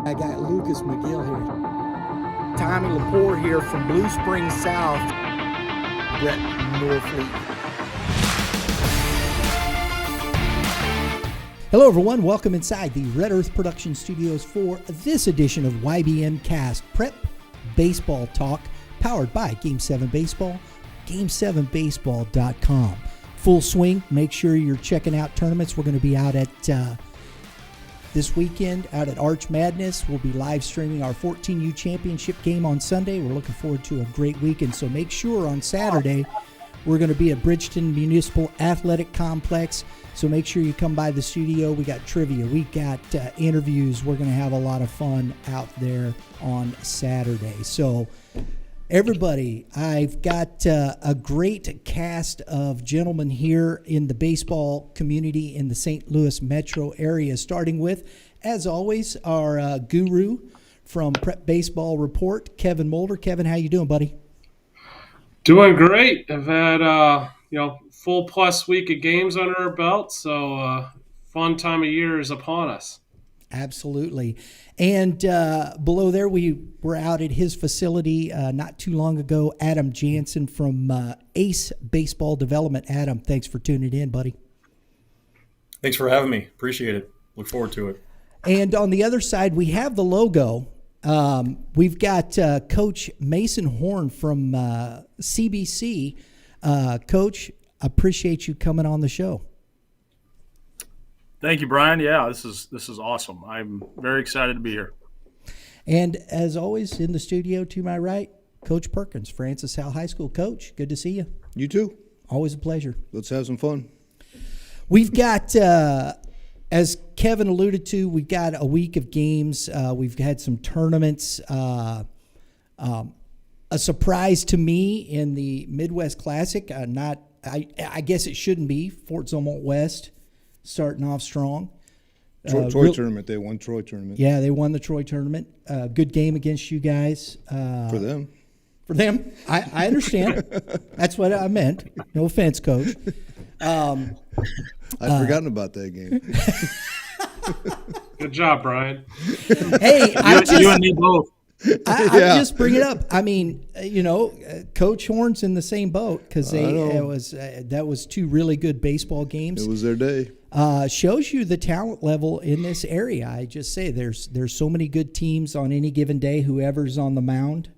I got Lucas McGill here. Tommy Lepore here from Blue Springs South. Brett Norfleet. Hello everyone, welcome inside the Red Earth Production Studios for this edition of YBMcast Prep Baseball Talk, powered by Game 7 Baseball, Game7Baseball.com. Full swing, make sure you're checking out tournaments. We're going to be out at this weekend out at Arch Madness. We'll be live streaming our 14U championship game on Sunday. We're looking forward to a great weekend. So make sure on Saturday we're going to be at Bridgeton Municipal Athletic Complex. So make sure you come by the studio. We got trivia. We got interviews. We're going to have a lot of fun out there on Saturday. So everybody, I've got a great cast of gentlemen here in the baseball community in the St. Louis metro area, starting with, as always, our guru from Prep Baseball Report, Kevin Mulder. Kevin, how you doing, buddy? Doing great. I've had, full plus week of games under our belt, so fun time of year is upon us. Absolutely. And below there, we were out at his facility not too long ago. Adam Jansen from Ace Baseball Development. Adam, thanks for tuning in, buddy. Thanks for having me. Appreciate it. Look forward to it. And on the other side, we have the logo. We've got Coach Mason Horn from CBC. Coach, appreciate you coming on the show. Thank you, Brian. Yeah, this is awesome. I'm very excited to be here. And as always, in the studio to my right, Coach Perkins, Francis Howell High School. Coach, good to see you. You too. Always a pleasure. Let's have some fun. We've got, as Kevin alluded to, we've got a week of games. We've had some tournaments. A surprise to me in the Midwest Classic. I guess it shouldn't be. Fort Zumwalt West starting off strong. Troy tournament. They won Troy tournament. Yeah, they won the Troy tournament. Good game against you guys. For them. For them. I understand. That's what I meant. No offense, Coach. I'd forgotten about that game. Good job, Brian. Hey, you and me both. I'm just bringing it up. I mean, Coach Horn's in the same boat because that was two really good baseball games. It was their day. Shows you the talent level in this area. I just say there's so many good teams on any given day. Whoever's on the mound,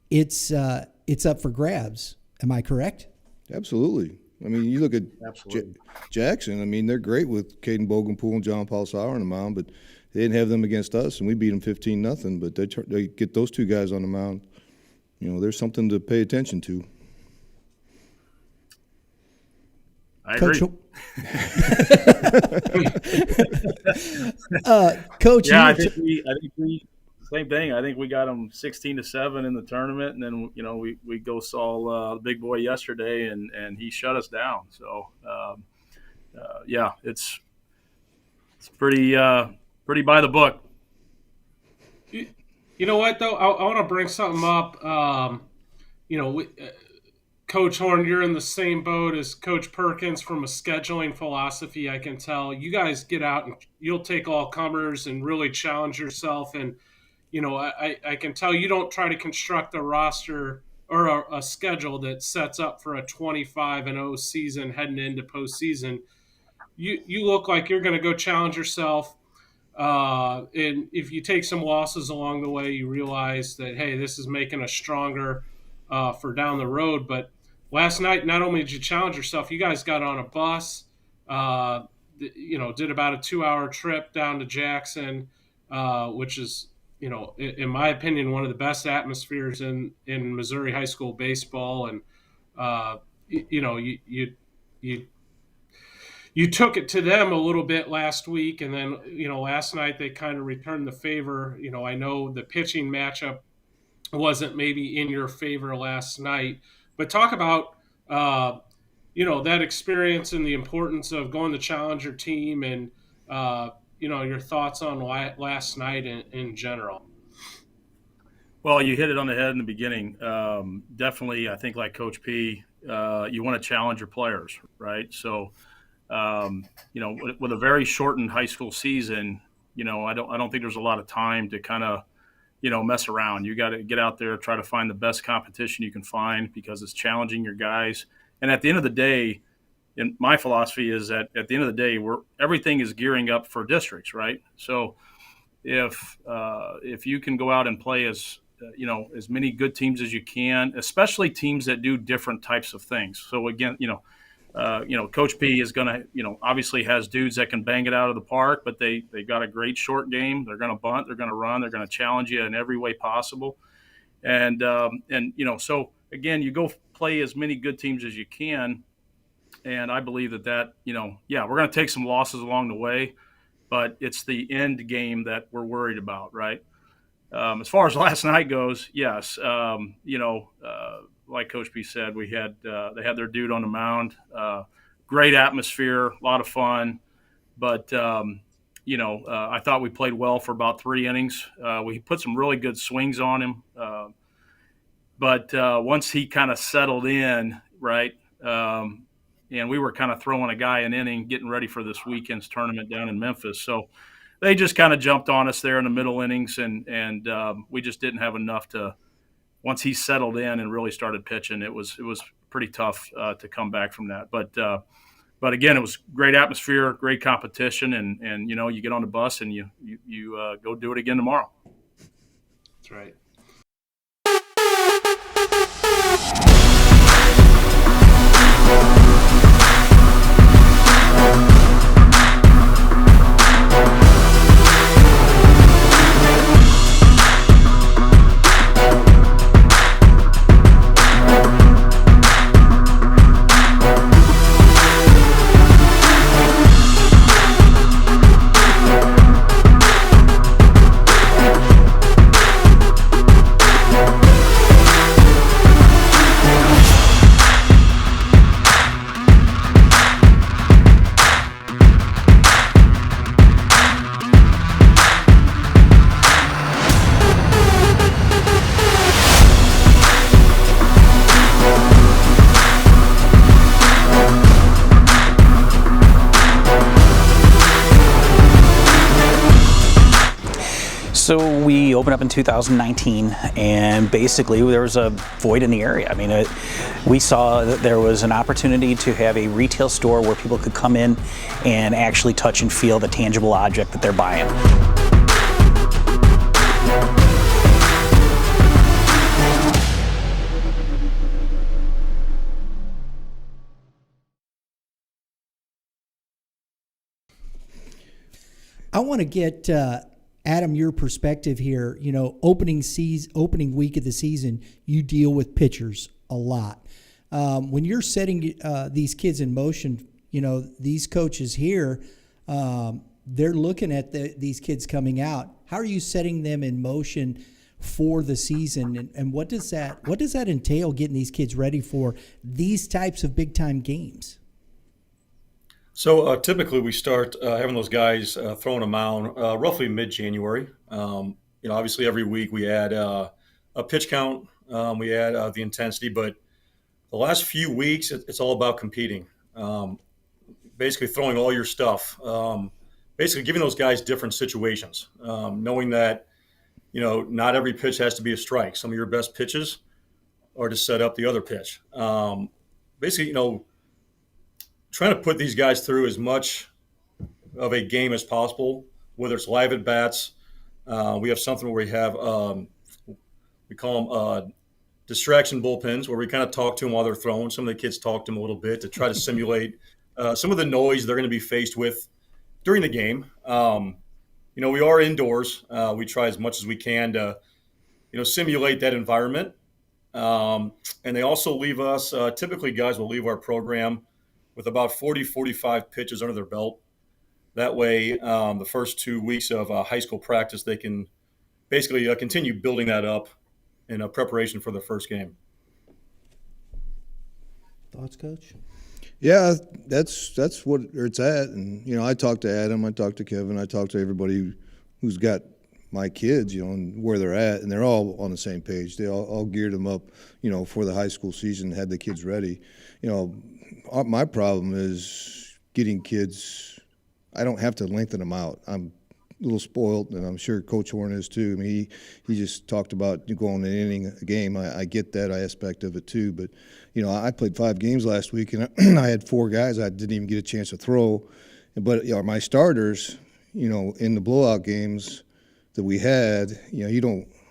it's up for grabs. Am I correct? Absolutely. I mean, you look at Jackson. I mean, they're great with Caden Bogenpool and John Paul Sauer on the mound, but they didn't have them against us, and we beat them 15-0. But they get those two guys on the mound. There's something to pay attention to. I agree. Coach, yeah, I think we same thing. I think we got them 16-7 in the tournament, and then we go saw the big boy yesterday, and he shut us down. So it's pretty by the book. You know what, though? I want to bring something up. Coach Horn, you're in the same boat as Coach Perkins from a scheduling philosophy. I can tell you guys get out and you'll take all comers and really challenge yourself. And, I can tell you don't try to construct a roster or a schedule that sets up for a 25-0 season heading into postseason. You look like you're going to go challenge yourself. And if you take some losses along the way, you realize that, hey, this is making us stronger for down the road. But last night, not only did you challenge yourself, you guys got on a bus, did about a 2-hour trip down to Jackson, which is, in my opinion, one of the best atmospheres in Missouri high school baseball. And, you took it to them a little bit last week, and then, last night they kind of returned the favor. I know the pitching matchup wasn't maybe in your favor last night, but talk about, that experience and the importance of going to challenge your team and, your thoughts on last night in general. Well, you hit it on the head in the beginning. Definitely, I think like Coach P, you want to challenge your players, right? So, with a very shortened high school season, I don't think there's a lot of time to kind of, mess around. You got to get out there, try to find the best competition you can find because it's challenging your guys. And at the end of the day, and my philosophy is that at the end of the day, everything is gearing up for districts, right? So if you can go out and play as many good teams as you can, especially teams that do different types of things. So again, Coach P is going to, obviously has dudes that can bang it out of the park, but they got a great short game. They're going to bunt, they're going to run, they're going to challenge you in every way possible. And so again, you go play as many good teams as you can. And I believe that, we're going to take some losses along the way, but it's the end game that we're worried about, right? As far as last night goes, yes, like Coach B said, they had their dude on the mound. Great atmosphere, a lot of fun. But, I thought we played well for about 3 innings. We put some really good swings on him. But once he kind of settled in, right, and we were kind of throwing a guy an inning, getting ready for this weekend's tournament down in Memphis. So they just kind of jumped on us there in the middle innings, and we just didn't have enough to. Once he settled in and really started pitching, it was pretty tough to come back from that. But again, it was great atmosphere, great competition, and you get on the bus and you go do it again tomorrow. That's right. So we opened up in 2019, and basically there was a void in the area. I mean, we saw that there was an opportunity to have a retail store where people could come in and actually touch and feel the tangible object that they're buying. I want to get Adam, your perspective here. Opening week of the season, you deal with pitchers a lot. When you're setting these kids in motion, these coaches here, they're looking at these kids coming out. How are you setting them in motion for the season, and what does that entail, getting these kids ready for these types of big time games? So typically we start having those guys throwing a mound roughly mid-January. Obviously every week we add a pitch count, we add the intensity, but the last few weeks it's all about competing. Basically throwing all your stuff. Basically giving those guys different situations, knowing that not every pitch has to be a strike. Some of your best pitches are to set up the other pitch. Basically, trying to put these guys through as much of a game as possible, whether it's live at bats. We have something where we have, we call them distraction bullpens, where we kind of talk to them while they're throwing. Some of the kids talk to them a little bit to try to simulate some of the noise they're going to be faced with during the game. We are indoors. We try as much as we can to, simulate that environment. And they also leave us, typically guys will leave our program with about 40, 45 pitches under their belt. That way, the first 2 weeks of high school practice, they can basically continue building that up in preparation for the first game. Thoughts, Coach? Yeah, that's what it's at. And, I talked to Adam, I talked to Kevin, I talked to everybody who's got my kids, and where they're at, and they're all on the same page. They all geared them up, for the high school season, had the kids ready. My problem is getting kids. I don't have to lengthen them out. little spoiled, and I'm sure Coach Horn is too. I mean, he just talked about going an inning a game. I get that aspect of it too, but I played 5 games last week, and I had 4 guys I didn't even get a chance to throw. But my starters, in the blowout games that we had,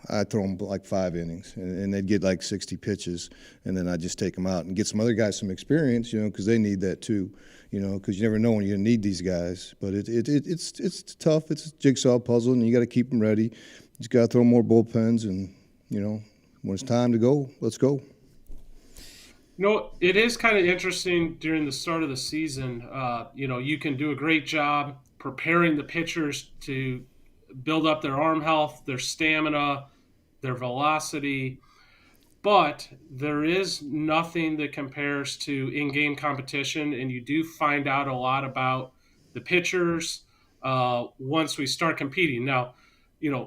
I throw them like 5 innings, and they'd get like 60 pitches, and then I'd just take them out and get some other guys some experience, because they need that too, because you never know when you're gonna need these guys. But it's tough. It's a jigsaw puzzle, and you got to keep them ready. You just got to throw more bullpens, and when it's time to go, let's go. It is kind of interesting during the start of the season. You can do a great job preparing the pitchers to build up their arm health, their stamina, their velocity, but there is nothing that compares to in-game competition, and you do find out a lot about the pitchers once we start competing. Now,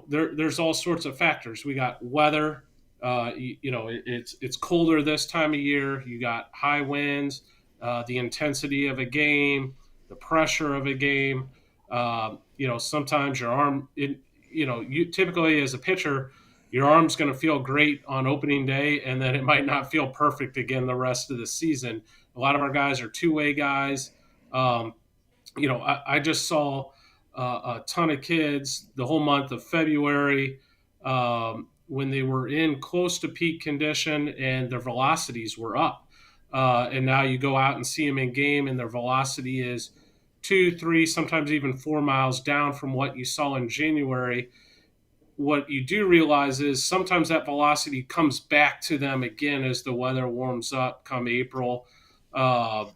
there's all sorts of factors. We got weather. It's colder this time of year. You got high winds, the intensity of a game, the pressure of a game. Sometimes your arm, you typically as a pitcher, your arm's going to feel great on opening day, and then it might not feel perfect again the rest of the season. A lot of our guys are two-way guys. I just saw a ton of kids the whole month of February when they were in close to peak condition and their velocities were up. And now you go out and see them in game, and their velocity is 2, 3, sometimes even 4 miles down from what you saw in January. What you do realize is sometimes that velocity comes back to them again as the weather warms up come April. Like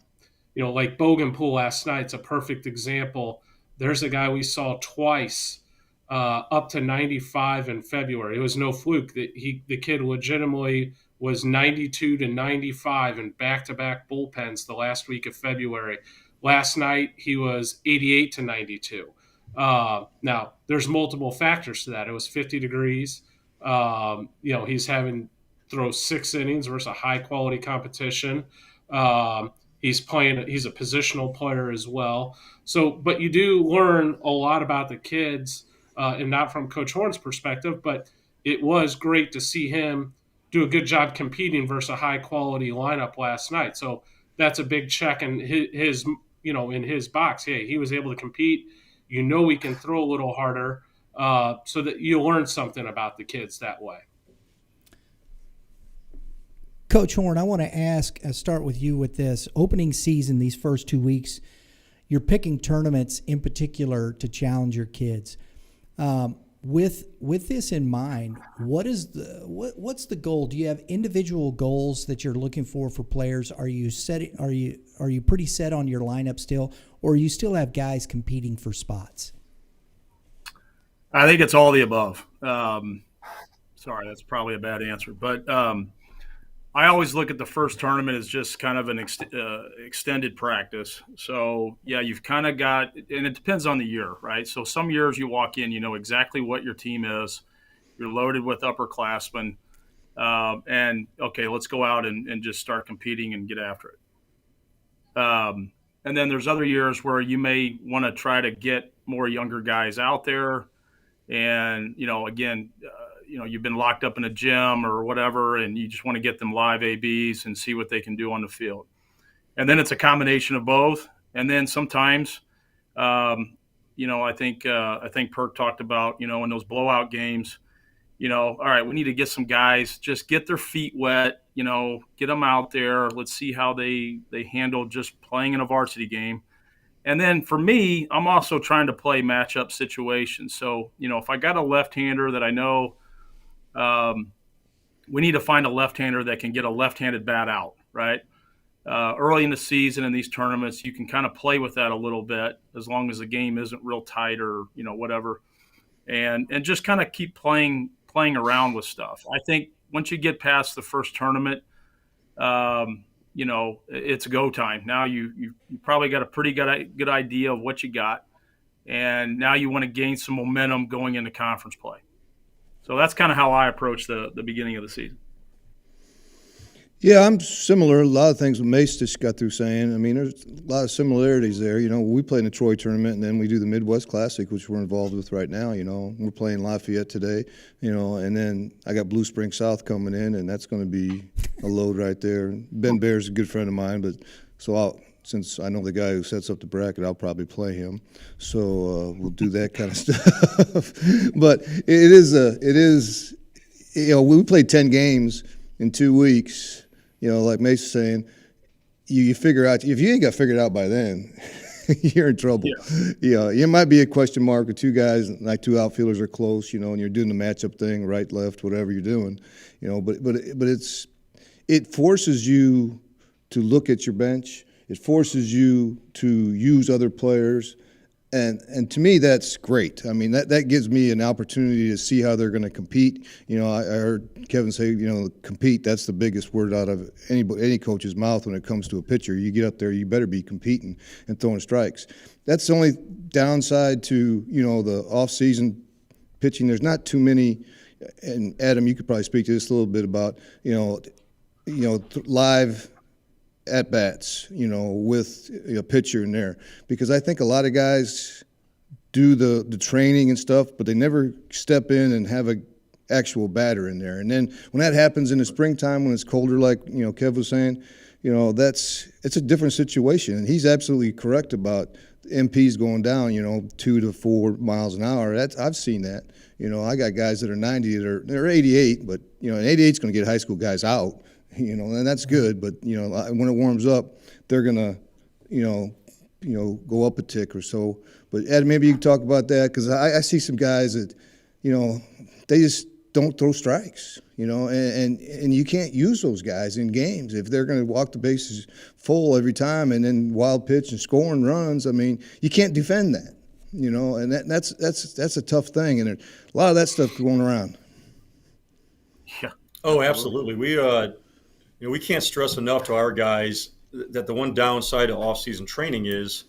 Bogeypool last night's a perfect example. There's a guy we saw twice up to 95 in February. It was no fluke. The kid legitimately was 92 to 95 in back-to-back bullpens the last week of February. Last night, he was 88 to 92. Now, there's multiple factors to that. It was 50 degrees. He's having throw 6 innings versus a high-quality competition. He's a positional player as well. So, but you do learn a lot about the kids, and not from Coach Horn's perspective, but it was great to see him do a good job competing versus a high-quality lineup last night. So that's a big check in his in his box. Hey, he was able to compete. We can throw a little harder, so that you learn something about the kids that way. Coach Horn, I want to start with you with this. Opening season, these first 2 weeks, you're picking tournaments in particular to challenge your kids. With this in mind, what's the goal? Do you have individual goals that you're looking for players? Are you pretty set on your lineup still, or you still have guys competing for spots? I think it's all the above. Sorry, that's probably a bad answer, but I always look at the first tournament as just kind of an extended practice. So, yeah, you've kind of got – and it depends on the year, right? So some years you walk in, you know exactly what your team is. You're loaded with upperclassmen. And, okay, let's go out and just start competing and get after it. And then there's other years where you may want to try to get more younger guys out there. And, again – you've been locked up in a gym or whatever, and you just want to get them live ABs and see what they can do on the field. And then it's a combination of both. And then sometimes, I think Perk talked about, in those blowout games, all right, we need to get some guys, just get their feet wet, get them out there. Let's see how they handle just playing in a varsity game. And then for me, I'm also trying to play matchup situations. So, if I got a left-hander that I know, we need to find a left-hander that can get a left-handed bat out, right? Early in the season in these tournaments, you can kind of play with that a little bit as long as the game isn't real tight or, whatever. And just kind of keep playing around with stuff. I think once you get past the first tournament, it's go time. Now you probably got a pretty good idea of what you got. And now you want to gain some momentum going into conference play. So that's kind of how I approach the beginning of the season. Yeah, I'm similar. A lot of things Mace just got through saying. I mean, there's a lot of similarities there. We play in the Troy tournament, and then we do the Midwest Classic, which we're involved with right now. We're playing Lafayette today. And then I got Blue Spring South coming in, and that's going to be a load right there. Ben Bear's a good friend of mine, but since I know the guy who sets up the bracket, I'll probably play him. So we'll do that kind of stuff. But it is. We played 10 games in 2 weeks. Like Mace was saying, you figure out, if you ain't got figured out by then, you're in trouble. Yeah. It might be a question mark with two guys, like two outfielders are close, and you're doing the matchup thing, right, left, whatever you're doing, but it forces you to look at your bench. It forces you to use other players. And to me, that's great. I mean, that gives me an opportunity to see how they're going to compete. I heard Kevin say, compete. That's the biggest word out of any coach's mouth when it comes to a pitcher. You get up there, you better be competing and throwing strikes. That's the only downside to the off-season pitching. There's not too many. And Adam, you could probably speak to this a little bit about live at bats, with a pitcher in there, because I think a lot of guys do the training and stuff, but they never step in and have a actual batter in there. And then when that happens in the springtime, when it's colder, like Kev was saying, it's a different situation. And he's absolutely correct about MPs going down, 2 to 4 miles an hour. I've seen that. I got guys that are 90 they're 88, but an 88's going to get high school guys out. And that's good, but when it warms up, they're gonna, go up a tick or so. But Ed, maybe you can talk about that, because I see some guys that, they just don't throw strikes, and you can't use those guys in games if they're going to walk the bases full every time and then wild pitch and scoring runs. I mean, you can't defend that, and that's a tough thing, and a lot of that stuff going around. Yeah. Oh, absolutely. We can't stress enough to our guys that the one downside of off-season training is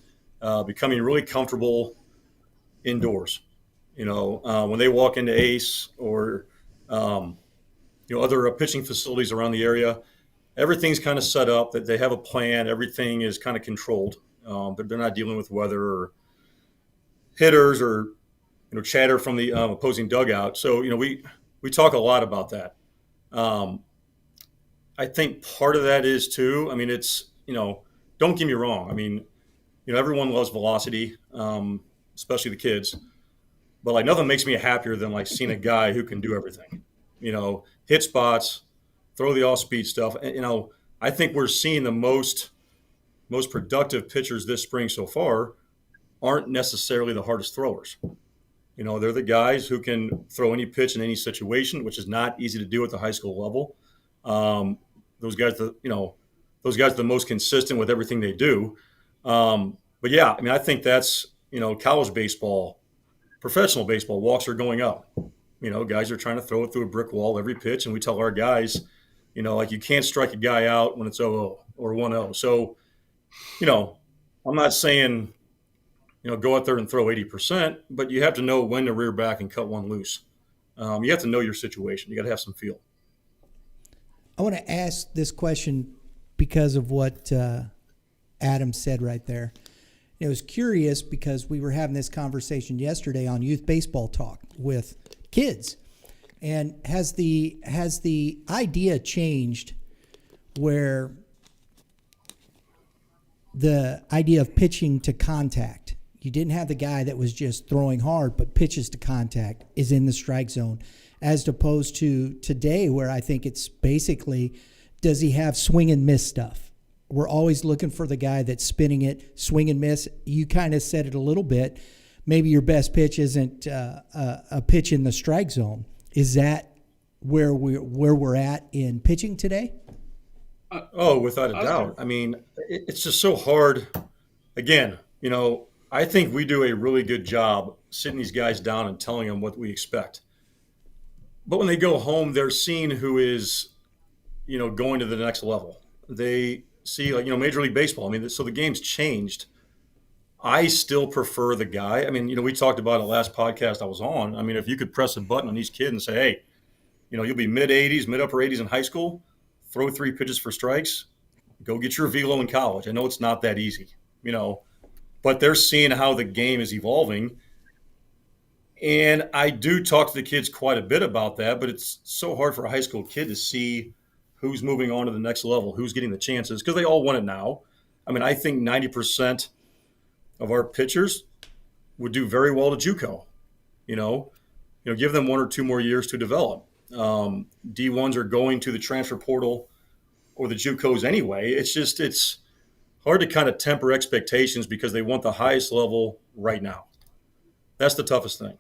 becoming really comfortable indoors. When they walk into ACE or other pitching facilities around the area, everything's kind of set up that they have a plan. Everything is kind of controlled. They're not dealing with weather or hitters or chatter from the opposing dugout. So we talk a lot about that. I think part of that is too, I mean, it's, don't get me wrong. I mean, everyone loves velocity, especially the kids, but like nothing makes me happier than like seeing a guy who can do everything, hit spots, throw the off speed stuff. And, I think we're seeing the most productive pitchers this spring so far aren't necessarily the hardest throwers. They're the guys who can throw any pitch in any situation, which is not easy to do at the high school level. Those guys are the most consistent with everything they do. But yeah, I mean, I think that's, college baseball, professional baseball, walks are going up. Guys are trying to throw it through a brick wall every pitch. And we tell our guys, like you can't strike a guy out when it's 0-0 or 1-0. So, I'm not saying, go out there and throw 80%, but you have to know when to rear back and cut one loose. You have to know your situation. You got to have some feel. I want to ask this question because of what Adam said right there. It was curious because we were having this conversation yesterday on Youth Baseball Talk with kids. And has the idea changed where the idea of pitching to contact, you didn't have the guy that was just throwing hard but pitches to contact is in the strike zone, as opposed to today where I think it's basically, does he have swing and miss stuff? We're always looking for the guy that's spinning it, swing and miss. You kind of said it a little bit. Maybe your best pitch isn't a pitch in the strike zone. Is that where we're at in pitching today? Without a doubt. I mean, it's just so hard. Again, I think we do a really good job sitting these guys down and telling them what we expect. But when they go home, they're seeing who is, going to the next level. They see, Major League Baseball. I mean, so the game's changed. I still prefer the guy. I mean, we talked about it last podcast I was on. I mean, if you could press a button on each kid and say, hey, you'll be mid-80s, mid-upper 80s in high school, throw 3 pitches for strikes, go get your velo in college. I know it's not that easy, but they're seeing how the game is evolving. And I do talk to the kids quite a bit about that, but it's so hard for a high school kid to see who's moving on to the next level, who's getting the chances, because they all want it now. I mean, I think 90% of our pitchers would do very well to JUCO. Give them 1 or 2 more years to develop. D1s are going to the transfer portal or the JUCOs anyway. It's hard to kind of temper expectations because they want the highest level right now. That's the toughest thing.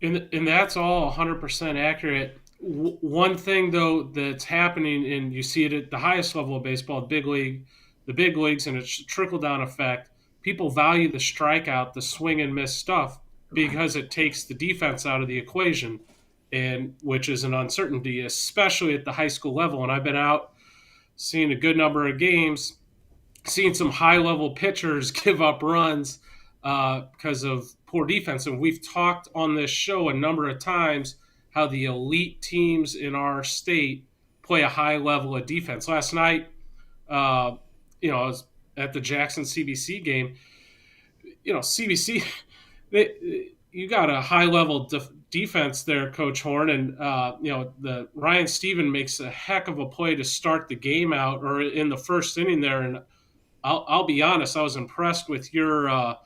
And that's all 100% accurate. One thing, though, that's happening, and you see it at the highest level of baseball, the big leagues, and it's a trickle-down effect. People value the strikeout, the swing and miss stuff, because it takes the defense out of the equation, and which is an uncertainty, especially at the high school level. And I've been out seeing a good number of games, seeing some high-level pitchers give up runs because of poor defense. And we've talked on this show a number of times how the elite teams in our state play a high level of defense. Last night, I was at the Jackson CBC game. CBC, you got a high level defense there, Coach Horn, and the Ryan Steven makes a heck of a play to start the game out, or in the first inning there. And I'll be honest, I was impressed with your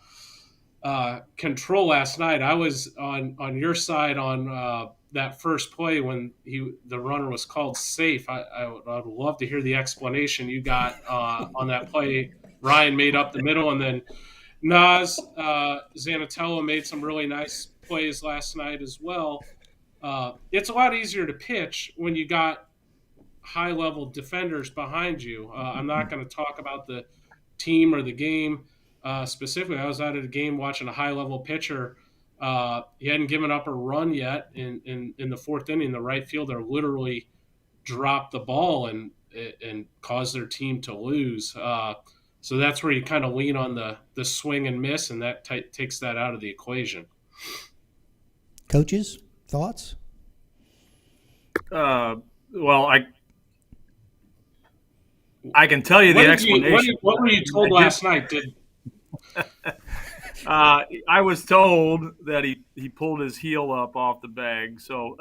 control last night. I was on your side on that first play when the runner was called safe. I would love to hear the explanation you got on that play. Ryan made up the middle, and then Nas Zanatello made some really nice plays last night as well. It's a lot easier to pitch when you got high-level defenders behind you. I'm not going to talk about the team or the game specifically. I was out at a game watching a high-level pitcher. He hadn't given up a run yet in the fourth inning. The right fielder literally dropped the ball and caused their team to lose. So that's where you kind of lean on the swing and miss, and that takes that out of the equation. Coaches, thoughts? Well, I can tell you the explanation. What were you told last night? I was told that he pulled his heel up off the bag. So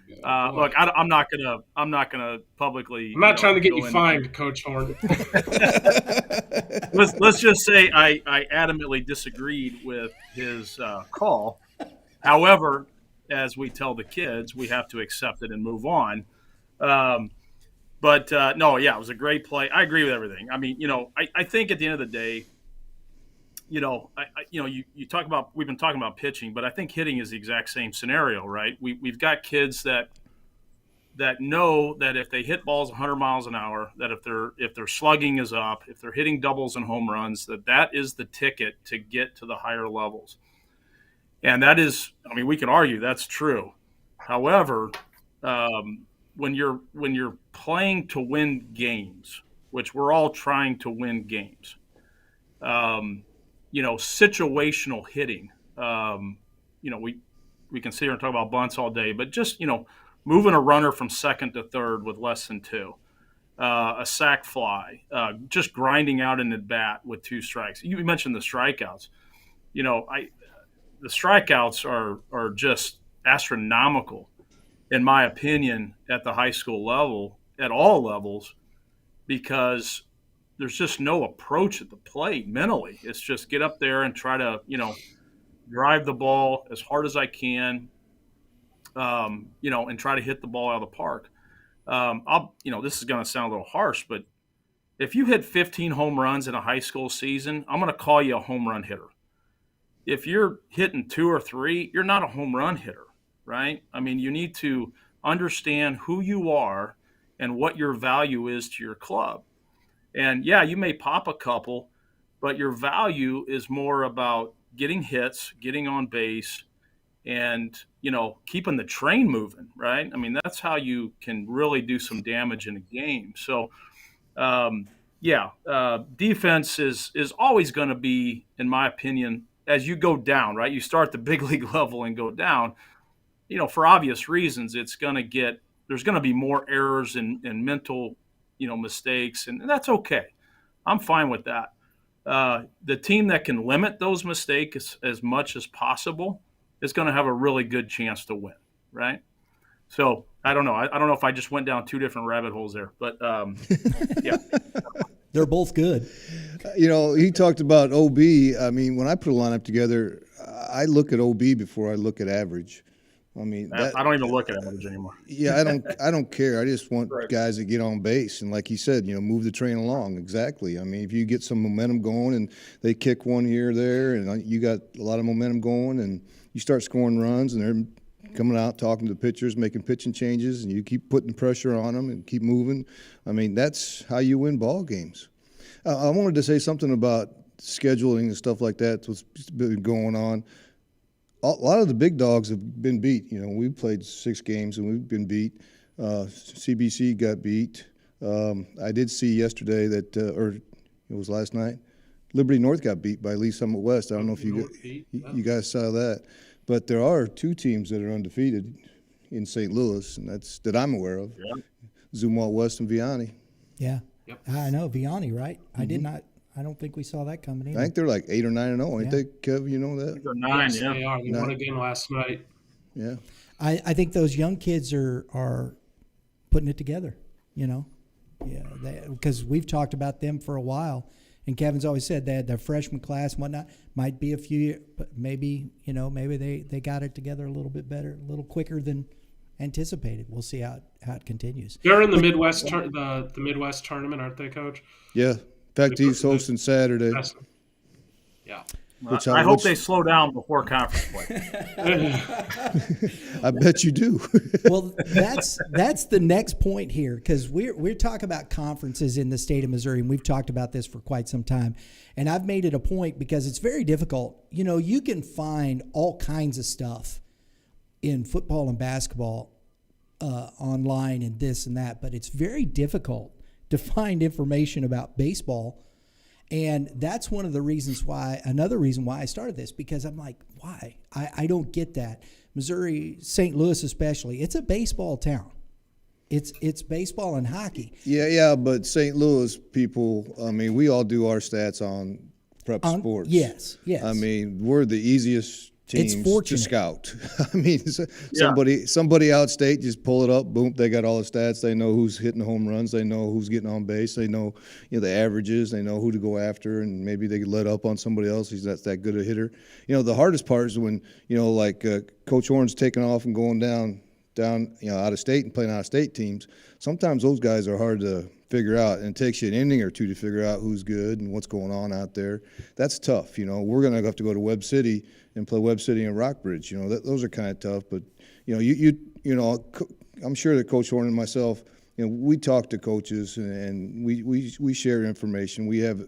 look, I'm not gonna publicly. I'm not trying to get you fined, Coach Horn. let's just say I adamantly disagreed with his call. However, as we tell the kids, we have to accept it and move on. But no, yeah, it was a great play. I agree with everything. I mean, I think at the end of the day, you talk about, we've been talking about pitching, but I think hitting is the exact same scenario, right? We've got kids that know that if they hit balls 100 miles an hour, that if their slugging is up, if they're hitting doubles and home runs, that is the ticket to get to the higher levels. And that is, I mean, we can argue that's true. However, when you're playing to win games, which we're all trying to win games, situational hitting, we can sit here and talk about bunts all day, but just, moving a runner from second to third with less than 2, a sac fly, just grinding out an at bat with 2 strikes. You mentioned the strikeouts. The strikeouts are just astronomical, in my opinion, at the high school level, at all levels, because there's just no approach at the plate mentally. It's just get up there and try to, drive the ball as hard as I can, and try to hit the ball out of the park. This is going to sound a little harsh, but if you hit 15 home runs in a high school season, I'm going to call you a home run hitter. If you're hitting 2 or 3, you're not a home run hitter, right? I mean, you need to understand who you are and what your value is to your club. And yeah, you may pop a couple, but your value is more about getting hits, getting on base, and, keeping the train moving, right? I mean, that's how you can really do some damage in a game. So, defense is always going to be, in my opinion, as you go down, right? You start the big league level and go down, for obvious reasons, there's going to there's going to be more errors and mental, mistakes, and that's okay. I'm fine with that. The team that can limit those mistakes as much as possible is going to have a really good chance to win, right? So I don't know. I don't know if I just went down two different rabbit holes there, but yeah. They're both good. He talked about OB. I mean, when I put a lineup together, I look at OB before I look at average. I mean, I don't even look at average anymore. Yeah, I don't care. I just want guys that get on base and, like he said, move the train along. Exactly. I mean, if you get some momentum going and they kick one here or there, and you got a lot of momentum going, and you start scoring runs, and they're coming out talking to the pitchers, making pitching changes, and you keep putting pressure on them and keep moving. I mean, that's how you win ball games. I wanted to say something about scheduling and stuff like that. What's been going on. A lot of the big dogs have been beat. We played 6 games and we've been beat. CBC got beat. I did see yesterday that, or it was last night, Liberty North got beat by Lee Summit West. I don't know if you guys saw that. But there are 2 teams that are undefeated in St. Louis, and that I'm aware of. Yeah. Zumwalt West and Vianney. Yeah. Yep. I know, Vianney, right? Mm-hmm. I don't think we saw that coming in. I think they're like 8 or 9-0. Ain't they, Kev? You know that? They're 9, yes, yeah. They are. They won again last night. Yeah. I think those young kids are putting it together, Yeah, because we've talked about them for a while, and Kevin's always said they had their freshman class and whatnot. Might be a few, but maybe they got it together a little bit better, a little quicker than anticipated. We'll see how it continues. They're in the Midwest the Midwest tournament, aren't they, Coach? Yeah. In fact, he's hosting Saturday. Yeah. I hope they slow down before conference play. I bet you do. Well, that's the next point here, because we're talking about conferences in the state of Missouri, and we've talked about this for quite some time. And I've made it a point because it's very difficult. You can find all kinds of stuff in football and basketball online and this and that, but it's very difficult to find information about baseball. And that's another reason why I started this, because I'm like, why? I don't get that. Missouri, St. Louis especially, it's a baseball town. It's baseball and hockey. Yeah, but St. Louis people, I mean, we all do our stats on Prep Sports. Yes. I mean, we're the easiest teams to scout. I mean, somebody outstate, just pull it up, boom, they got all the stats. They know who's hitting home runs. They know who's getting on base. They know, the averages. They know who to go after, and maybe they could let up on somebody else. He's not that good a hitter. The hardest part is when, like Coach Horn's taking off and going down, out of state and playing out of state teams. Sometimes those guys are hard to figure out, and it takes you an inning or two to figure out who's good and what's going on out there. That's tough. We're going to have to go to Webb City and play Webb City and Rockbridge. Those are kind of tough. But I'm sure that Coach Horn and myself, we talk to coaches and we share information. We have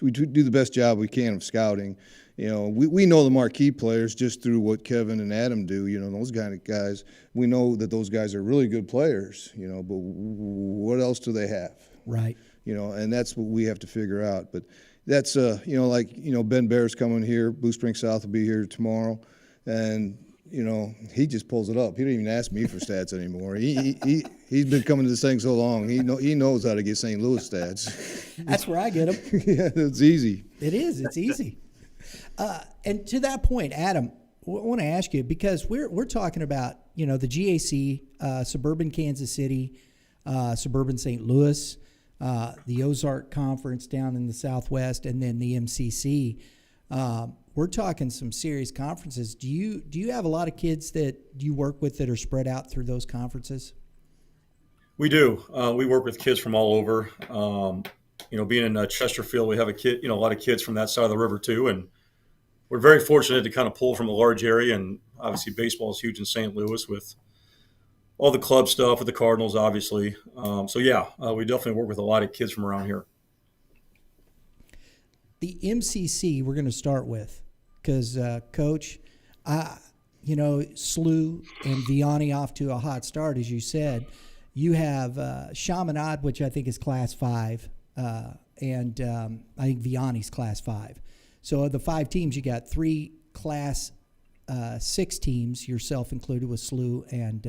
we do the best job we can of scouting. We know the marquee players just through what Kevin and Adam do. Those kind of guys. We know that those guys are really good players. But what else do they have? Right. And that's what we have to figure out. But that's Ben Bear's coming here. Blue Spring South will be here tomorrow, and he just pulls it up. He don't even ask me for stats anymore. He's been coming to this thing so long. He knows how to get St. Louis stats. That's where I get them. Yeah, it's easy. It is. It's easy. And to that point, Adam, I want to ask you, because we're talking about the GAC, suburban Kansas City, suburban St. Louis, the Ozark Conference down in the Southwest, and then the MCC. We're talking some serious conferences. Do you have a lot of kids that you work with that are spread out through those conferences? We do. We work with kids from all over. Being in Chesterfield, we have a lot of kids from that side of the river too, and we're very fortunate to kind of pull from a large area. And obviously, baseball is huge in St. Louis with all the club stuff with the Cardinals, obviously. We definitely work with a lot of kids from around here. The MCC we're going to start with, because Coach, SLU and Vianney off to a hot start, as you said. You have Chaminade, which I think is Class 5, and I think Vianney's Class 5. So of the 5 teams, you got 3 Class 6 teams, yourself included, with SLU and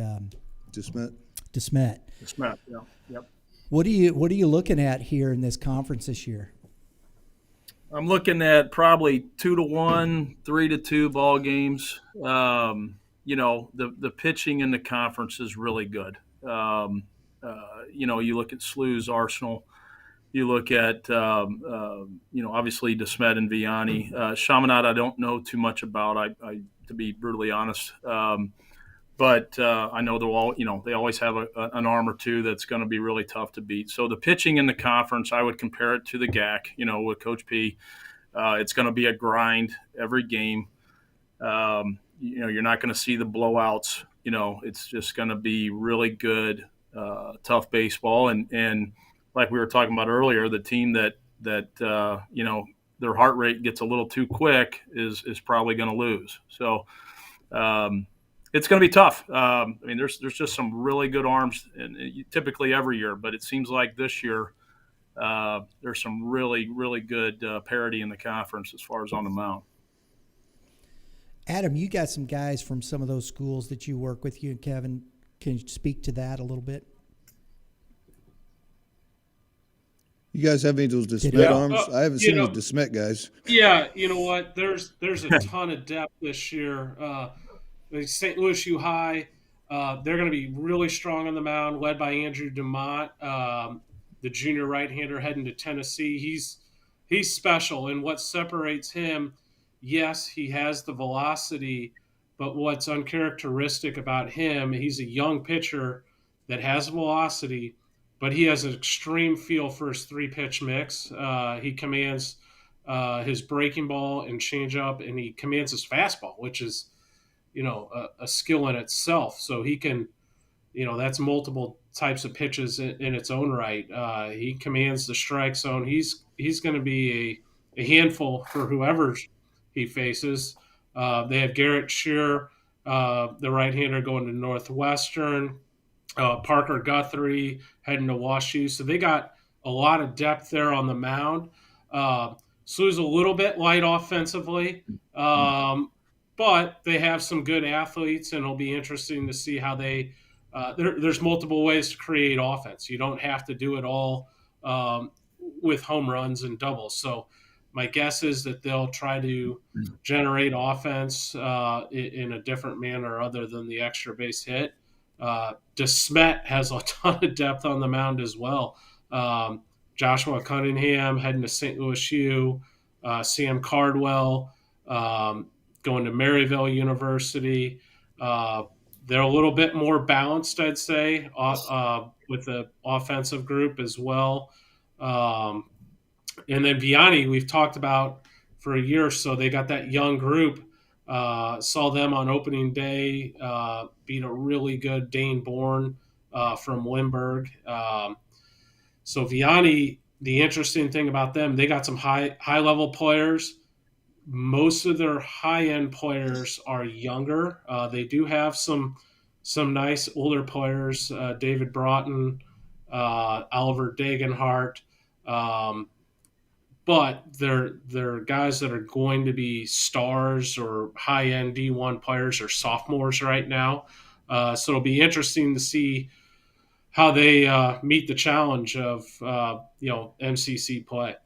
DeSmet. DeSmet. Smith, yeah, yep. What are you looking at here in this conference this year? I'm looking at probably 2-1, 3-2 ball games. The pitching in the conference is really good. You look at SLU's Arsenal. You look at, obviously DeSmet and Vianney. Chaminade, I don't know too much about, I to be brutally honest. But I know they always have an arm or two that's going to be really tough to beat. So the pitching in the conference, I would compare it to the GAC, with Coach P. It's going to be a grind every game. You're not going to see the blowouts. It's just going to be really good, tough baseball. And like we were talking about earlier, the team that their heart rate gets a little too quick is probably going to lose. So it's going to be tough. There's just some really good arms, and typically every year, but it seems like this year there's some really, really good parity in the conference as far as on the mound. Adam, you got some guys from some of those schools that you work with. You and Kevin, can you speak to that a little bit? You guys have any of those DeSmet arms? I haven't seen those DeSmet guys. Yeah, you know what? There's a ton of depth this year. St. Louis U High, they're going to be really strong on the mound, led by Andrew DeMott, the junior right-hander heading to Tennessee. He's special, and what separates him, yes, he has the velocity, but what's uncharacteristic about him, he's a young pitcher that has velocity, but he has an extreme feel for his three-pitch mix. He commands his breaking ball and changeup, and he commands his fastball, which is a skill in itself. So he can, that's multiple types of pitches in its own right. He commands the strike zone. He's going to be a handful for whoever he faces. They have Garrett Shearer, the right-hander, going to Northwestern. Parker Guthrie heading to WashU. So they got a lot of depth there on the mound. SLU's a little bit light offensively, but they have some good athletes, and it'll be interesting to see how they there's multiple ways to create offense. You don't have to do it all with home runs and doubles. So my guess is that they'll try to generate offense in a different manner other than the extra base hit. DeSmet has a ton of depth on the mound as well. Joshua Cunningham heading to St. Louis U, Sam Cardwell going to Maryville University. They're a little bit more balanced, I'd say, with the offensive group as well. And then Vianney, we've talked about for a year or so. They got that young group. Saw them on opening day beat a really good Dane Bourne from Limburg. So Vianney, the interesting thing about them, they got some high-level players. Most of their high-end players are younger. They do have some nice older players, David Broughton, Oliver Dagenhart, but they're guys that are going to be stars or high-end D1 players or sophomores right now. So it'll be interesting to see how they meet the challenge of MCC play.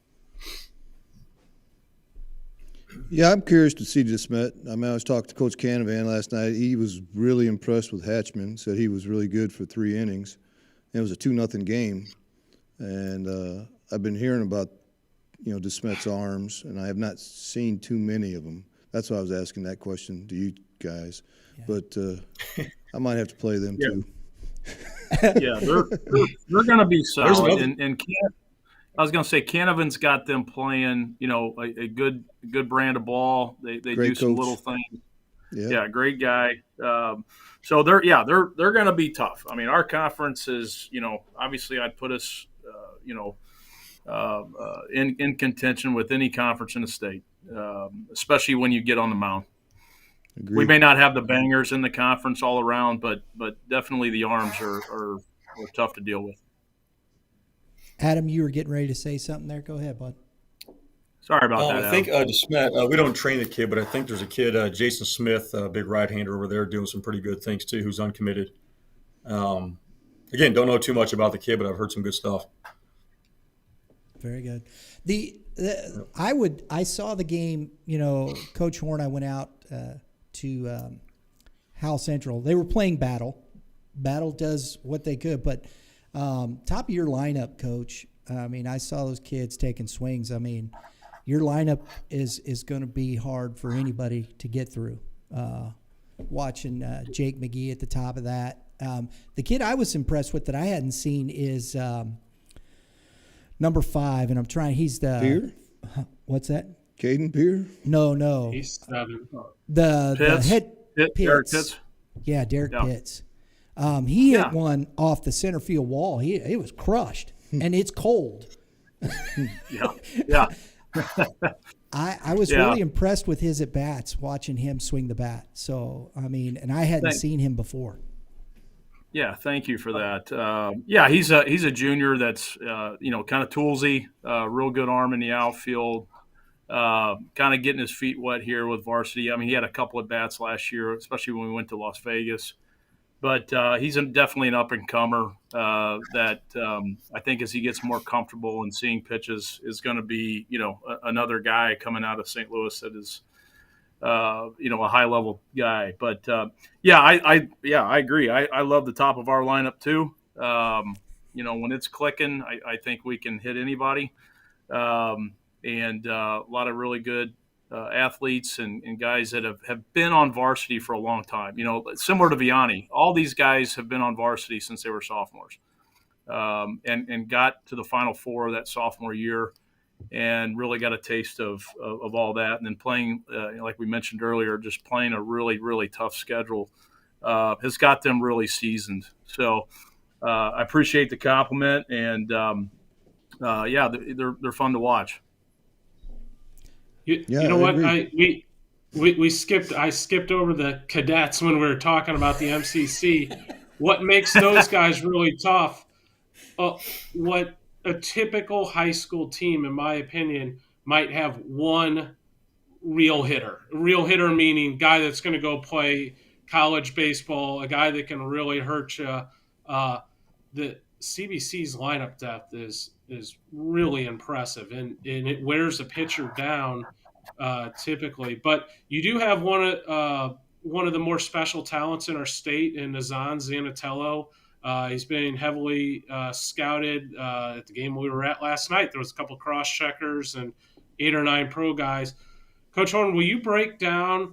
Yeah, I'm curious to see DeSmet. I was talking to Coach Canavan last night. He was really impressed with Hatchman, said he was really good for 3 innings. And it was a 2-0 game. And I've been hearing about, DeSmet's arms, and I have not seen too many of them. That's why I was asking that question to you guys. Yeah. But I might have to play them too. Yeah, they're going to be solid. And I was going to say, Canavan's got them playing, a good brand of ball. They do some little things. Yeah, great guy. So they're going to be tough. I mean, our conference is, obviously I'd put us, in contention with any conference in the state, especially when you get on the mound. Agreed. We may not have the bangers in the conference all around, but definitely the arms are tough to deal with. Adam, you were getting ready to say something there. Go ahead, bud. Sorry about that. I think DeSmet, we don't train the kid, but I think there's a kid, Jason Smith, big right-hander over there, doing some pretty good things too, who's uncommitted. Again, don't know too much about the kid, but I've heard some good stuff. Very good. I saw the game. Coach Horn. I went out to Howell Central. They were playing Battle. Battle does what they could, but top of your lineup, Coach. I mean, I saw those kids taking swings. I mean, your lineup is going to be hard for anybody to get through. Watching Jake McGee at the top of that. The kid I was impressed with that I hadn't seen is number 5, and I'm trying. He's the Peer? What's that? Caden Peer? No. He's 7. The head Derek Pitts. Pitts. Yeah, Derek Yeah. Pitts. He hit one off the center field wall. It was crushed, and it's cold. Yeah. I was really impressed with his at bats, watching him swing the bat. So I mean, and I hadn't seen him before. Yeah, thank you for that. Yeah, he's a junior that's kind of toolsy, real good arm in the outfield. Kind of getting his feet wet here with varsity. I mean, he had a couple of bats last year, especially when we went to Las Vegas. But he's definitely an up-and-comer that I think as he gets more comfortable and seeing pitches is going to be, another guy coming out of St. Louis that is, a high-level guy. But, I agree. I love the top of our lineup too. When it's clicking, I think we can hit anybody. And a lot of really good athletes and guys that have been on varsity for a long time. Similar to Vianney, all these guys have been on varsity since they were sophomores, and got to the Final Four that sophomore year, and really got a taste of all that. And then playing, like we mentioned earlier, just playing a really, really tough schedule has got them really seasoned. So I appreciate the compliment, and they're fun to watch. You know what? I skipped over the cadets when we were talking about the MCC. What makes those guys really tough? What a typical high school team, in my opinion, might have one real hitter. A real hitter meaning guy that's going to go play college baseball, a guy that can really hurt you. The CBC's lineup depth is really impressive, and it wears a pitcher down typically. But you do have one of the more special talents in our state in Nazan Zanatello. He's been heavily scouted at the game we were at last night. There was a couple cross checkers and 8 or 9 pro guys. Coach Horn, will you break down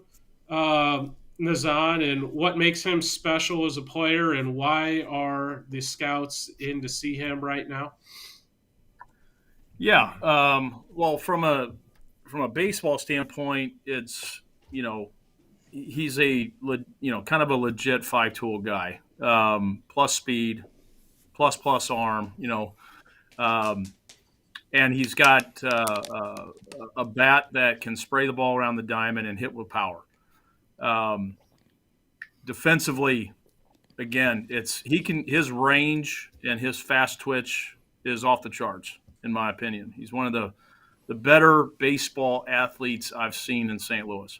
Nazan and what makes him special as a player, and why are the scouts in to see him right now? Yeah. Well, from a baseball standpoint, it's, he's a, kind of a legit 5-tool guy, plus speed, plus arm, and he's got a bat that can spray the ball around the diamond and hit with power. Defensively, again, his range and his fast twitch is off the charts, in my opinion. He's one of the better baseball athletes I've seen in St. Louis.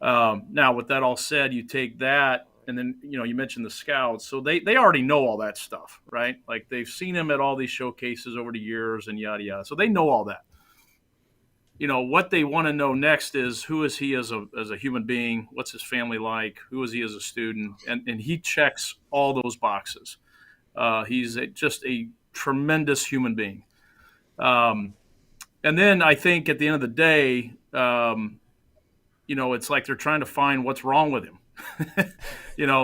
Now, with that all said, you take that, and then, you mentioned the scouts. So they already know all that stuff, right? Like, they've seen him at all these showcases over the years and yada, yada. So they know all that. What they want to know next is, who is he as a human being? What's his family like? Who is he as a student? And he checks all those boxes. He's just a tremendous human being. And then I think at the end of the day, it's like they're trying to find what's wrong with him.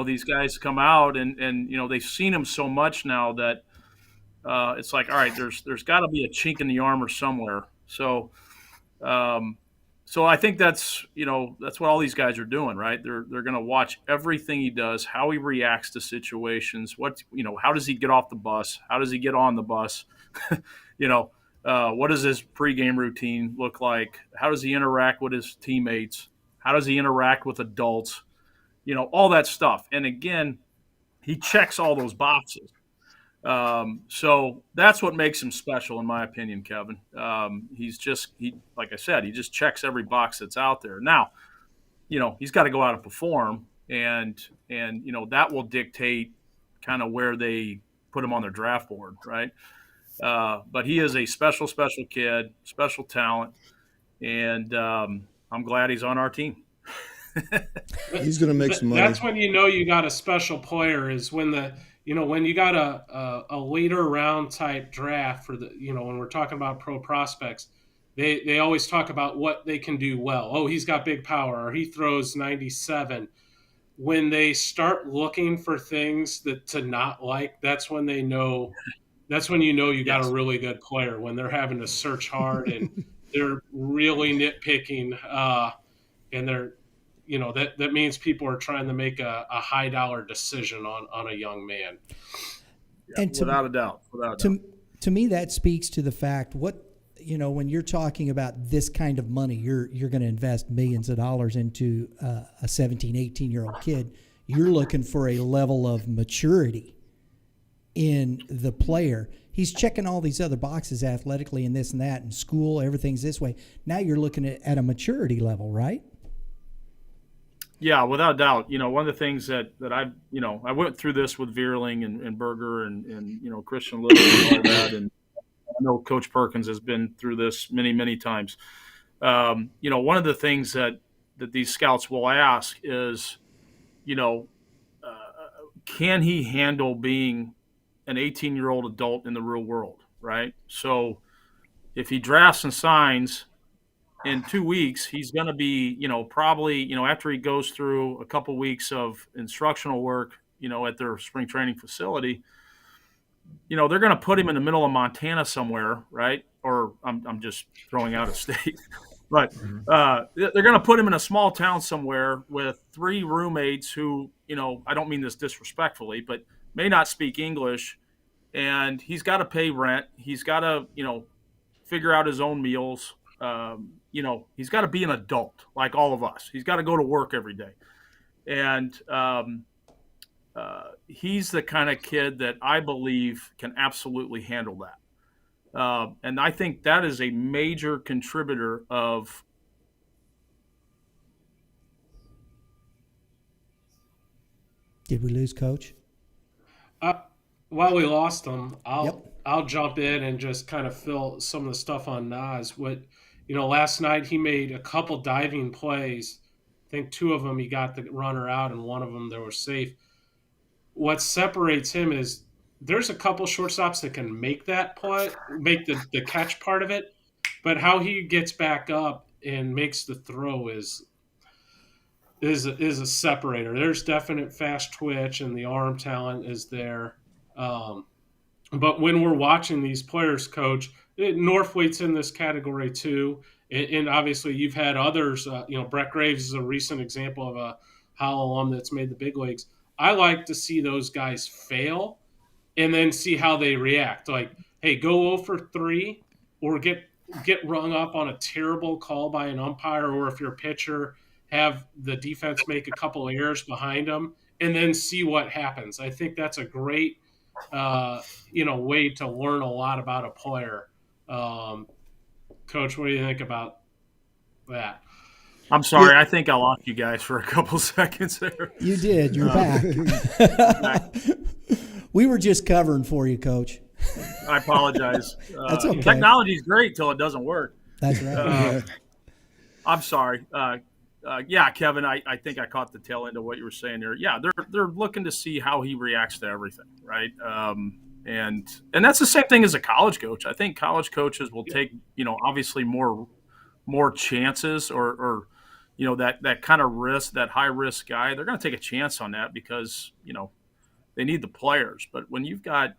These guys come out and they've seen him so much now that it's like, all right, there's got to be a chink in the armor somewhere. So I think that's what all these guys are doing, right? They're going to watch everything he does, how he reacts to situations, how does he get off the bus? How does he get on the bus? What does his pregame routine look like? How does he interact with his teammates? How does he interact with adults? All that stuff. And again, he checks all those boxes. So that's what makes him special, in my opinion, Kevin. Like I said, he just checks every box that's out there. Now, he's got to go out and perform, and that will dictate kind of where they put him on their draft board, right? But he is a special kid, special talent, and I'm glad he's on our team. He's going to make some money. That's when you know you got a special player, is when when you got a later round type draft for when we're talking about pro prospects, they always talk about what they can do well. Oh, he's got big power, or he throws 97. When they start looking for things to not like, that's when they know. That's when you got a really good player, when they're having to search hard and they're really nitpicking, and they're that means people are trying to make a high dollar decision on a young man. Yeah, and without a doubt. To me, that speaks to the fact when you're talking about this kind of money, you're going to invest millions of dollars into a 17, 18-year-old kid. You're looking for a level of maturity in the player. He's checking all these other boxes athletically and this and that, and school, everything's this way. Now you're looking at a maturity level, right? Yeah, without doubt. One of the things that I went through this with Vierling and Berger and Christian Little and all that, and I know Coach Perkins has been through this many, many times. One of the things that these scouts will ask is, can he handle being an 18-year-old adult in the real world, right? So if he drafts and signs in 2 weeks, he's going to be, probably, after he goes through a couple weeks of instructional work, at their spring training facility, they're going to put him in the middle of Montana somewhere, right? Or I'm just throwing out a state, but they're going to put him in a small town somewhere with 3 roommates who, I don't mean this disrespectfully, but may not speak English, and he's got to pay rent. He's got to, figure out his own meals. He's got to be an adult like all of us. He's got to go to work every day. And he's the kind of kid that I believe can absolutely handle that. And I think that is a major contributor of. Did we lose Coach? While we lost him, I'll jump in and just kind of fill some of the stuff on Nas. Last night he made a couple diving plays. I think 2 of them he got the runner out, and 1 of them they were safe. What separates him is there's a couple shortstops that can make that play, make the catch part of it, but how he gets back up and makes the throw is a separator. There's definite fast twitch, and the arm talent is there. But when we're watching these players, Coach, Northwaite's in this category too. And obviously you've had others, Brett Graves is a recent example of a Howell alum that's made the big leagues. I like to see those guys fail and then see how they react. Like, hey, go 0 for 3 or get rung up on a terrible call by an umpire, or if you're a pitcher, have the defense make a couple errors behind them and then see what happens. I think that's a great way to learn a lot about a player. Coach, what do you think about that? I'm sorry. I think I lost you guys for a couple seconds there. You did. You're back. We were just covering for you, Coach. I apologize. That's okay. Technology is great till it doesn't work. That's right. I'm sorry. Yeah, Kevin, I think I caught the tail end of what you were saying there. Yeah, they're looking to see how he reacts to everything, right? And that's the same thing as a college coach. I think college coaches will take, obviously more chances or that kind of risk, that high risk guy. They're going to take a chance on that because, they need the players. But when you've got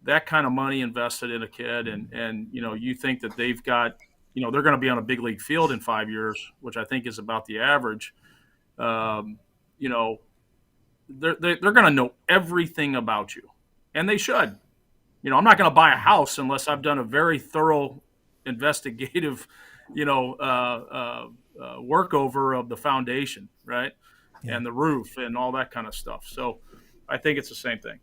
that kind of money invested in a kid and you think that they've got, they're going to be on a big league field in 5 years, which I think is about the average. They're going to know everything about you, and they should. I'm not going to buy a house unless I've done a very thorough investigative, workover of the foundation, right, and the roof and all that kind of stuff. So I think it's the same thing.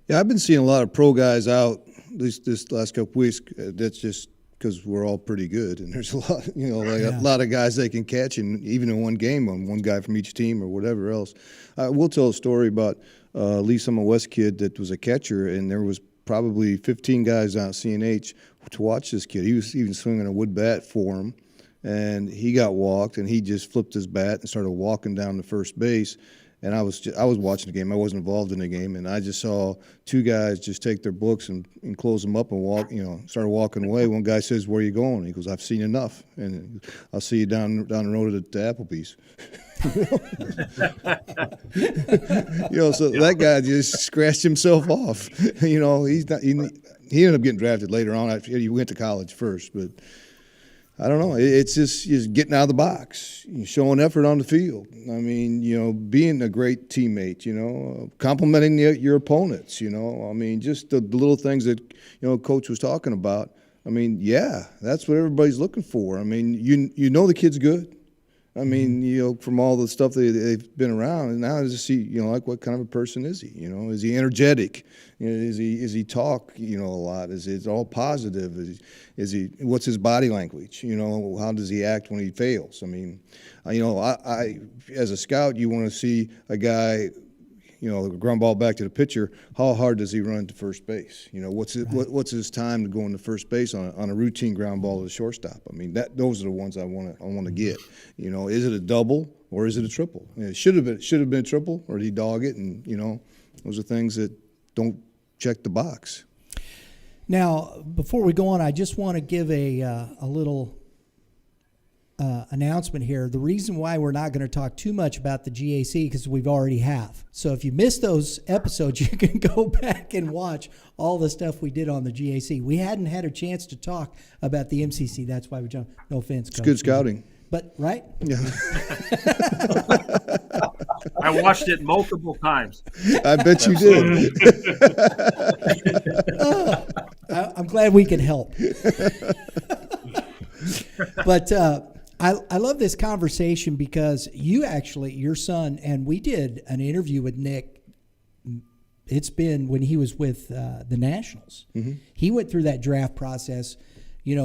Yeah, I've been seeing a lot of pro guys out this last couple weeks. That's just because we're all pretty good, and there's a lot, a lot of guys they can catch, and even in one game, on one guy from each team or whatever else. We'll tell a story about Lee Summit West kid that was a catcher, and there was probably 15 guys out at CNH to watch this kid. He was even swinging a wood bat for him, and he got walked, and he just flipped his bat and started walking down to first base. And I was watching the game. I wasn't involved in the game, and I just saw two guys just take their books and close them up and walk. Started walking away. One guy says, "Where are you going?" He goes, "I've seen enough, and I'll see you down the road at the Applebee's." So that guy just scratched himself off. He's not. He ended up getting drafted later on. He went to college first, but I don't know. It's just getting out of the box, showing effort on the field. I mean, being a great teammate, complimenting your opponents, just the little things that, Coach was talking about. I mean, yeah, that's what everybody's looking for. I mean, the kid's good. I mean, from all the stuff they've been around, and now just see, like what kind of a person is he? Is he energetic? Is he talk? A lot? Is it all positive? Is he? What's his body language? How does he act when he fails? I mean, I as a scout, you want to see a guy. Ground ball back to the pitcher. How hard does he run to first base? What's his time to go into first base on a routine ground ball to the shortstop? I mean, those are the ones I want to get. Is it a double or is it a triple? It should have been a triple, or did he dog it? And those are things that don't check the box. Now, before we go on, I just want to give a little announcement here. The reason why we're not going to talk too much about the GAC because we've already have. So if you missed those episodes, you can go back and watch all the stuff we did on the GAC. We hadn't had a chance to talk about the MCC. That's why we jumped. No offense, Coach. It's good scouting. But, right? Yeah. I watched it multiple times. I bet you did. I'm glad we could help. But I love this conversation because your son, and we did an interview with Nick. It's been when he was with the Nationals. Mm-hmm. He went through that draft process,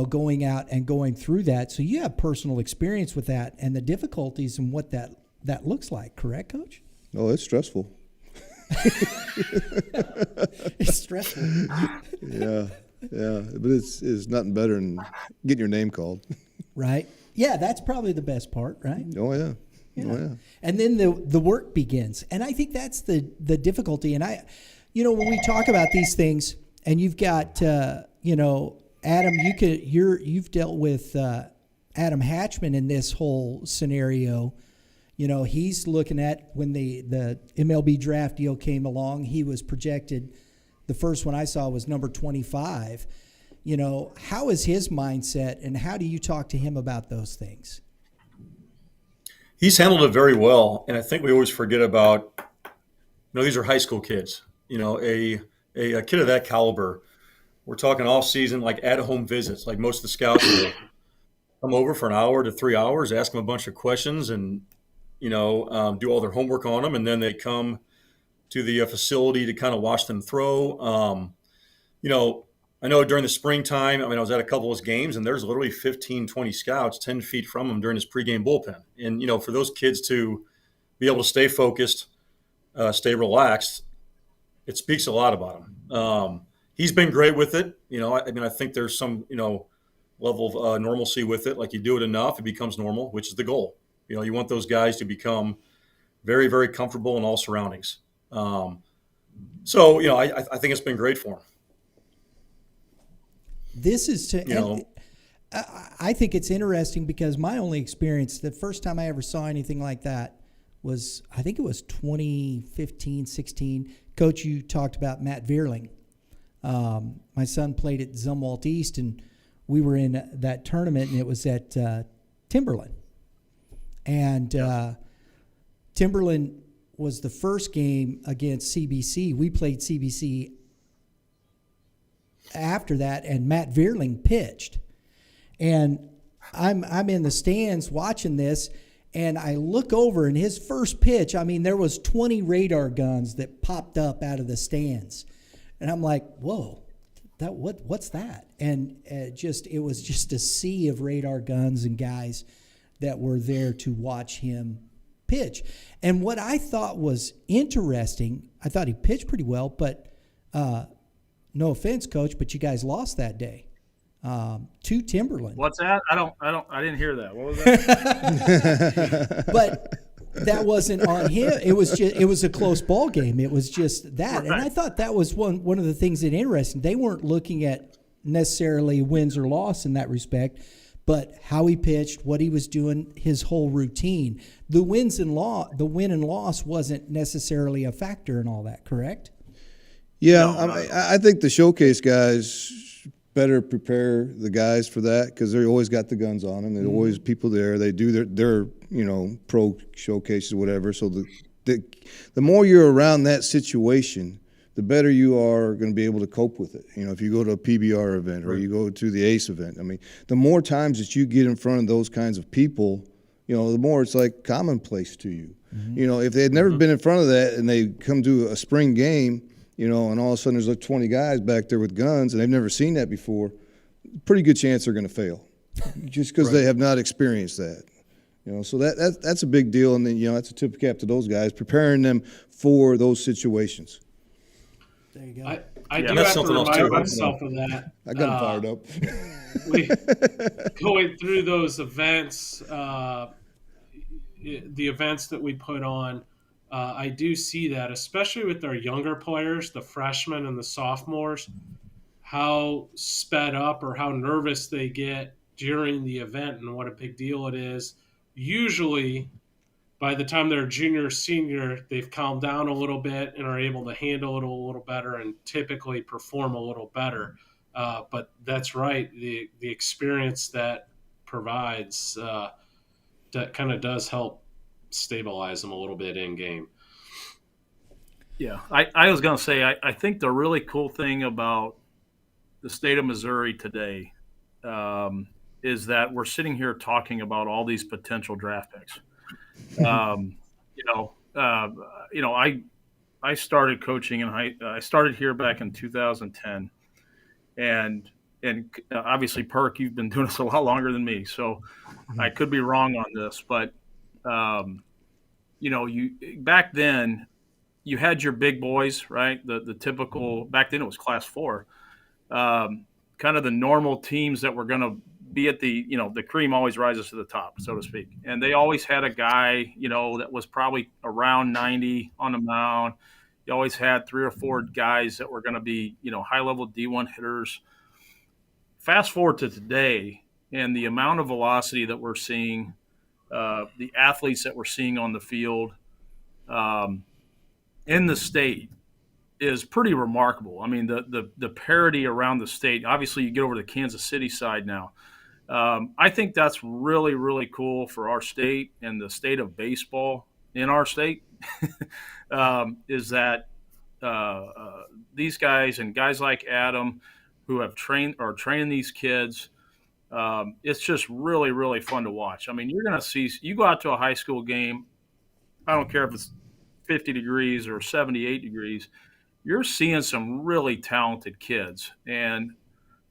going out and going through that. So you have personal experience with that and the difficulties and what that looks like, correct, Coach? Oh, it's stressful. It's stressful. Yeah, but it's nothing better than getting your name called. Right. Yeah, that's probably the best part, right? Oh, yeah. Oh, yeah. And then the work begins. And I think that's the difficulty. And when we talk about these things, and you've got, Adam, you've dealt with Adam Hatchman in this whole scenario. He's looking at when the MLB draft deal came along, he was projected, the first one I saw was number 25. How is his mindset, and how do you talk to him about those things? He's handled it very well, and I think we always forget about, these are high school kids. A kid of that caliber, we're talking off season, like at-home visits, like most of the scouts will come over for an hour to 3 hours, ask them a bunch of questions, and do all their homework on them, and then they come to the facility to kind of watch them throw. I know during the springtime, I was at a couple of his games, and there's literally 15, 20 scouts 10 feet from him during his pregame bullpen. And, for those kids to be able to stay focused, stay relaxed, it speaks a lot about him. He's been great with it. I think there's some, level of normalcy with it. Like you do it enough, it becomes normal, which is the goal. You want those guys to become very, very comfortable in all surroundings. I think it's been great for him. This is I think it's interesting because my only experience, the first time I ever saw anything like that was, I think it was 2015, 16. Coach, you talked about Matt Vierling. My son played at Zumwalt East, and we were in that tournament, and it was at Timberland. And Timberland was the first game against CBC. We played CBC after that, and Matt Vierling pitched. And I'm in the stands watching this, and I look over, and his first pitch, there was 20 radar guns that popped up out of the stands. And I'm like, whoa, what's that? And it was just a sea of radar guns and guys that were there to watch him pitch. And what I thought was interesting, I thought he pitched pretty well, but no offense, Coach, but you guys lost that day to Timberland. What's that? I didn't hear that. What was that? But that wasn't on him. It was a close ball game. It was just that. Right. And I thought that was one of the things that interesting. They weren't looking at necessarily wins or loss in that respect, but how he pitched, what he was doing, his whole routine. The win and loss wasn't necessarily a factor in all that, correct? Yeah, No, I think the showcase guys better prepare the guys for that because they always got the guns on them. There's always people there. They do their pro showcases, whatever. So the more you're around that situation, the better you are going to be able to cope with it. If you go to a PBR event or you go to the ACE event, I mean, the more times that you get in front of those kinds of people, the more it's like commonplace to you. If they had never been in front of that and they come to a spring game, and all of a sudden there's like 20 guys back there with guns and they've never seen that before, pretty good chance they're going to fail just because they have not experienced that. So that's a big deal, and then that's a tip of cap to those guys, preparing them for those situations. There you go. I do have to remind myself of that. I got them fired up. Going through those events, the events that we put on, I do see that, especially with our younger players, the freshmen and the sophomores, how sped up or how nervous they get during the event and what a big deal it is. Usually, by the time they're junior or senior, they've calmed down a little bit and are able to handle it a little better and typically perform a little better. But that's right. The experience that provides that kind of does help stabilize them a little bit in game. Yeah, I was going to say, I think the really cool thing about the state of Missouri today is that we're sitting here talking about all these potential draft picks. I started coaching I started here back in 2010, and obviously, Perk, you've been doing this a lot longer than me, so I could be wrong on this, but you back then you had your big boys, right? The typical, back then it was Class 4, kind of the normal teams that were going to be at the cream always rises to the top, so to speak. And they always had a guy, that was probably around 90 on the mound. You always had 3 or 4 guys that were going to be, high-level D1 hitters. Fast forward to today, and the amount of velocity that we're seeing, the athletes that we're seeing on the field in the state is pretty remarkable. I mean, the parity around the state. Obviously, you get over to the Kansas City side now. I think that's really, really cool for our state and the state of baseball in our state is that these guys and guys like Adam who are training these kids, it's just really, really fun to watch. I mean, you're going to see – you go out to a high school game, I don't care if it's 50 degrees or 78 degrees, you're seeing some really talented kids. And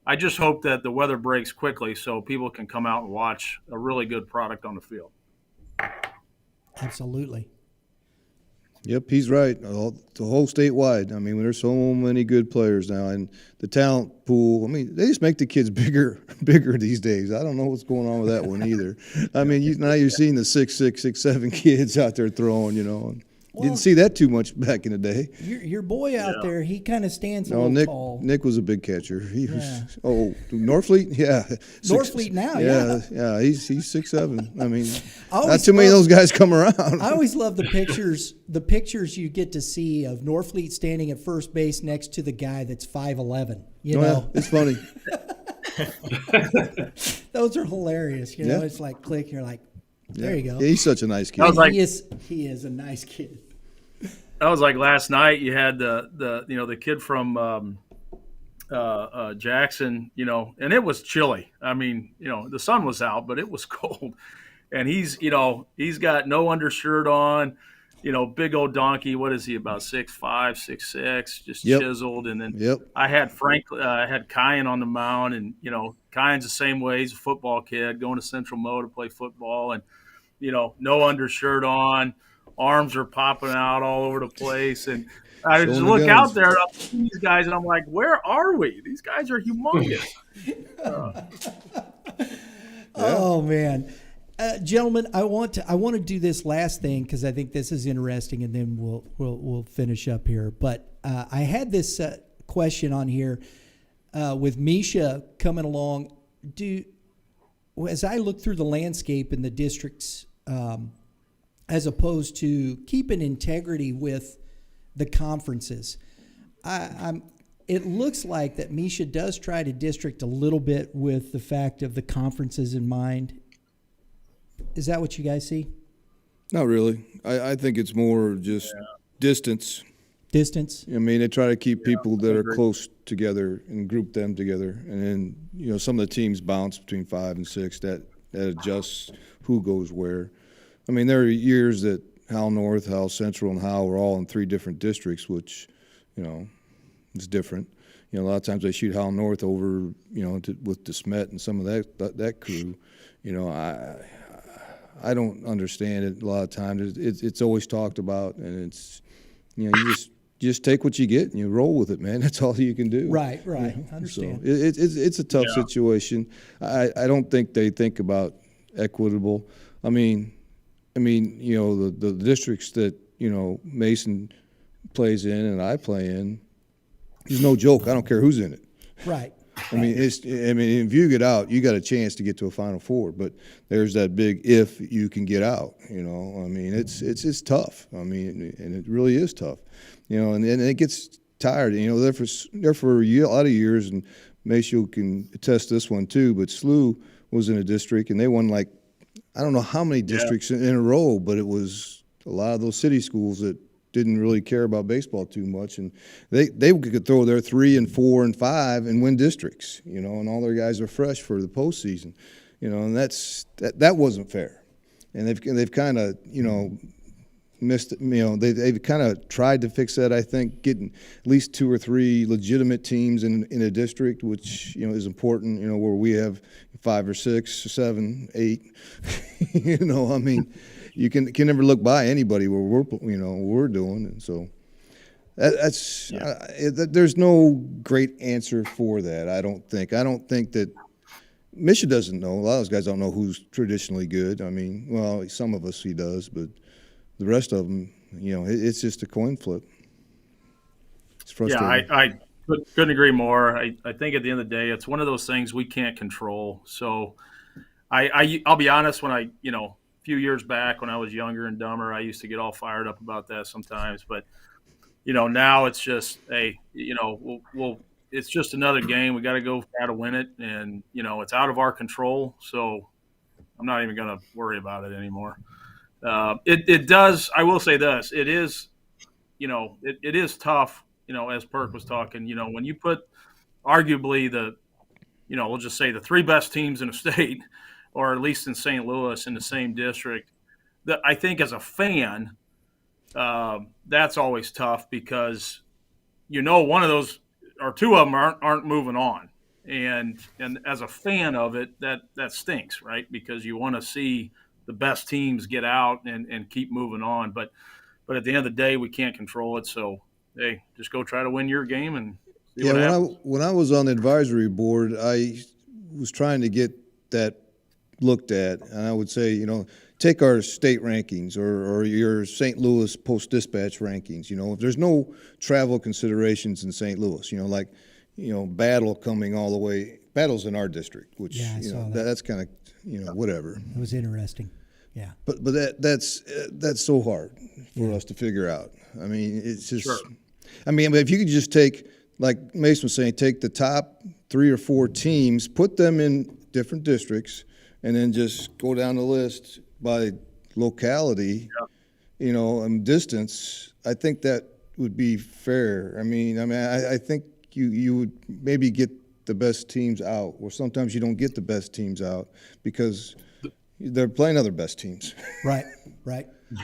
I just hope that the weather breaks quickly so people can come out and watch a really good product on the field. Absolutely. Yep, he's right. The whole statewide. I mean, there's so many good players now, and the talent pool. I mean, they just make the kids bigger these days. I don't know what's going on with that one either. I mean, now you're seeing the 6'6", 6'7" kids out there throwing. Didn't see that too much back in the day. Your boy out there, he kind of stands a little tall. Nick was a big catcher. He was. Oh, Norfleet, yeah. Norfleet now, yeah. He's 6'7". I mean, not too many of those guys come around. I always love the pictures. The pictures you get to see of Norfleet standing at first base next to the guy that's 5'11". Yeah, it's funny. Those are hilarious. It's like click. You're like, there you go. Yeah, he's such a nice kid. He is a nice kid. That was like last night. You had the kid from Jackson, and it was chilly. I mean, the sun was out, but it was cold. And he's got no undershirt on, big old donkey. What is he, about 6'5", 6'6", just chiseled. And then I had Kyan on the mound, and Kyan's the same way. He's a football kid going to Central Mo to play football, and no undershirt on, arms are popping out all over the place. And I just Showing the look guns. out there and I see these guys and I'm like, where are we? These guys are humongous. Oh man, gentlemen, I want to do this last thing because I think this is interesting, and then we'll finish up here. But I had this question on here with Misha coming along. As I look through the landscape in the districts, as opposed to keeping integrity with the conferences, it looks like that Misha does try to district a little bit with the fact of the conferences in mind. Is that what you guys see? Not really. I think it's more just distance. Distance? I mean, they try to keep people that are close together and group them together. And then, some of the teams bounce between 5 and 6. That adjusts who goes where. I mean, there are years that Howell North, Howell Central, and Howell were all in 3 different districts, which, is different. A lot of times they shoot Howell North over, with DeSmet and some of that crew. I don't understand it a lot of times. It's always talked about, and it's, you just take what you get and you roll with it, man. That's all you can do. Right. I understand. So it's a tough situation. I don't think they think about equitable. I mean, the districts that, Mason plays in and I play in, there's no joke. I don't care who's in it. Right. I mean, if you get out, you got a chance to get to a Final Four. But there's that big if you can get out. I mean, it's tough. I mean, and it really is tough. And it gets tired. There for a lot of years, and Maceo can attest this one too. But SLU was in a district, and they won I don't know how many districts in a row, but it was a lot of those city schools that didn't really care about baseball too much, and they could throw their 3 and 4 and 5 and win districts, and all their guys are fresh for the postseason, and that wasn't fair, and they've kind of missed, they've kind of tried to fix that. I think getting at least 2 or 3 legitimate teams in a district, which is important, where we have 5 or 6 or 7, 8, I mean. You can never look by anybody where we're doing, and so there's no great answer for that. I don't think that Misha doesn't know. A lot of those guys don't know who's traditionally good. I mean, well, some of us he does, but the rest of them, it's just a coin flip. It's frustrating. Yeah, I couldn't agree more. I think at the end of the day, it's one of those things we can't control. So I'll be honest, when a few years back when I was younger and dumber, I used to get all fired up about that sometimes. But, now it's just, hey, it's just another game. We got to go try to win it. And, it's out of our control. So I'm not even going to worry about it anymore. It does. I will say this. It is, it is tough, as Perk was talking, when you put arguably we'll just say the 3 best teams in the state, or at least in St. Louis in the same district, that I think as a fan, that's always tough because, one of those or 2 of them aren't moving on. And as a fan of it, that stinks, right? Because you want to see the best teams get out and keep moving on. But at the end of the day, we can't control it. So, hey, just go try to win your game and see what happens. When I was on the advisory board, I was trying to get that looked at, and I would say, take our state rankings or your St. Louis Post-Dispatch rankings. If there's no travel considerations in St. Louis, Battle coming all the way. Battle's in our district, which that's kind of whatever. It was interesting. Yeah. But that's so hard for us to figure out. I mean, it's just. Sure. I mean, if you could just take, like Mason was saying, take the top 3 or 4 teams, put them in different districts, and then just go down the list by locality, and distance. I think that would be fair. I think you would maybe get the best teams out, or sometimes you don't get the best teams out because they're playing other best teams. Right.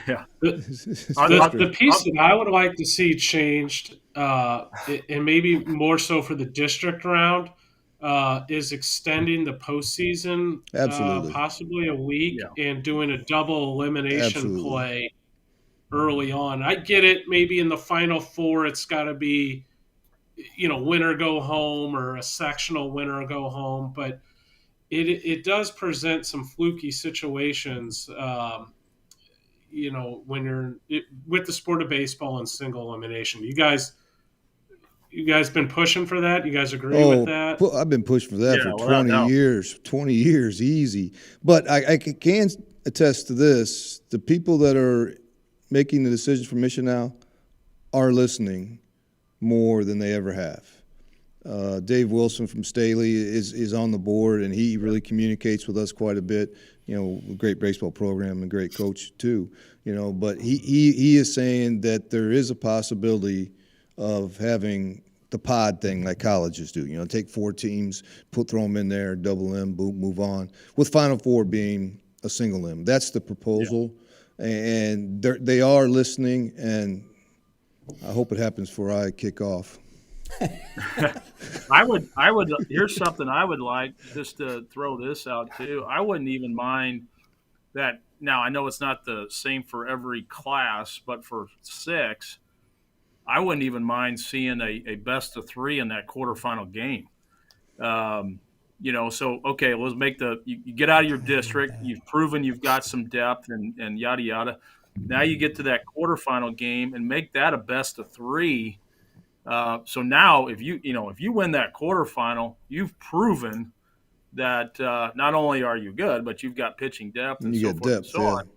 Yeah. The piece that I would like to see changed, and maybe more so for the district round, is extending the postseason Absolutely. possibly a week Yeah. and doing a double elimination Absolutely. play early on. I get it. Maybe in the Final Four, it's got to be, winner go home or a sectional winner go home. But it does present some fluky situations, when with the sport of baseball and single elimination. You guys been pushing for that? You guys agree with that? I've been pushing for that Yeah, for without 20 doubt. years. 20 years, easy. But I can attest to this: the people that are making the decisions for Mission now are listening more than they ever have. Dave Wilson from Staley is on the board, and he really communicates with us quite a bit. Great baseball program and great coach too. But he is saying that there is a possibility of having the pod thing like colleges do. Take 4 teams, throw them in there, double them, boom, move on. With Final Four being a single limb, that's the proposal, and they are listening. And I hope it happens before I kick off. I would. Here's something I would like just to throw this out too. I wouldn't even mind that. Now I know it's not the same for every class, but for 6, I wouldn't even mind seeing a best of 3 in that quarterfinal game. So okay, let's make you get out of your district. You've proven you've got some depth and yada yada. Now you get to that quarterfinal game and make that a best of 3. So now, if you win that quarterfinal, you've proven that not only are you good, but you've got pitching depth and so forth and so on.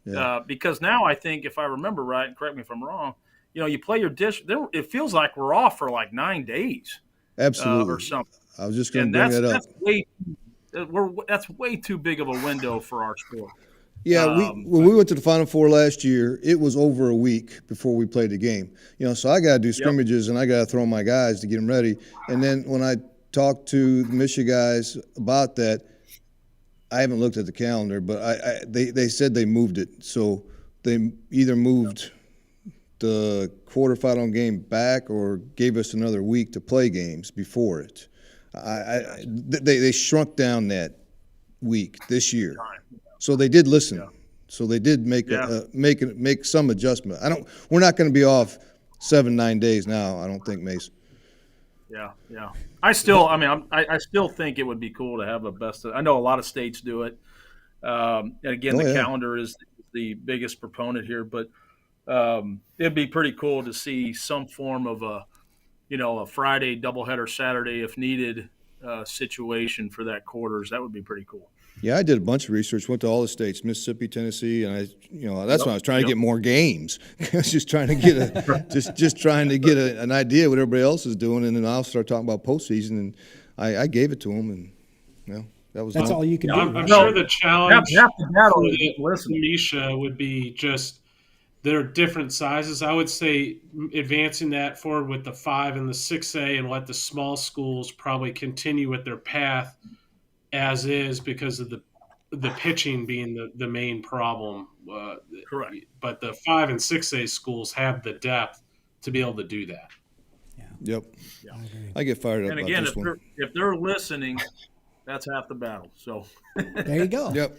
Yeah. Because now I think, if I remember right, and correct me if I'm wrong, you play your it feels like we're off for like 9 days, Absolutely, or something. I was just going to bring that up. That's way too big of a window for our sport. Yeah, when we went to the Final Four last year, it was over a week before we played the game. So I got to do scrimmages and I got to throw my guys to get them ready. And then when I talked to the Michigan guys about that, I haven't looked at the calendar, but they said they moved it. So they either moved the quarterfinal game back or gave us another week to play games before it. They shrunk down that week this year. So they did listen. Yeah. So they did make some adjustment. We're not going to be off 7-9 days now. I don't think, Mace. Yeah. I still think it would be cool to have a best. I know a lot of states do it. And again, the calendar is the biggest proponent here, but it'd be pretty cool to see some form of a Friday doubleheader, Saturday if needed situation for that quarters. That would be pretty cool. Yeah, I did a bunch of research. Went to all the states, Mississippi, Tennessee, and that's when I was trying to get more games. I was just trying to get just trying to get an idea what everybody else is doing, and then I'll start talking about postseason. And I gave it to them, and that's all you can do. I'm sure the challenge for Misha would be just there are different sizes. I would say advancing that forward with the 5 and the 6A, and let the small schools probably continue with their path as is, because of the pitching being the main problem. Correct. But the 5 and 6A schools have the depth to be able to do that. Yeah. Yep. Yeah. I get fired up. And again, if they're listening, that's half the battle. So there you go. Yep.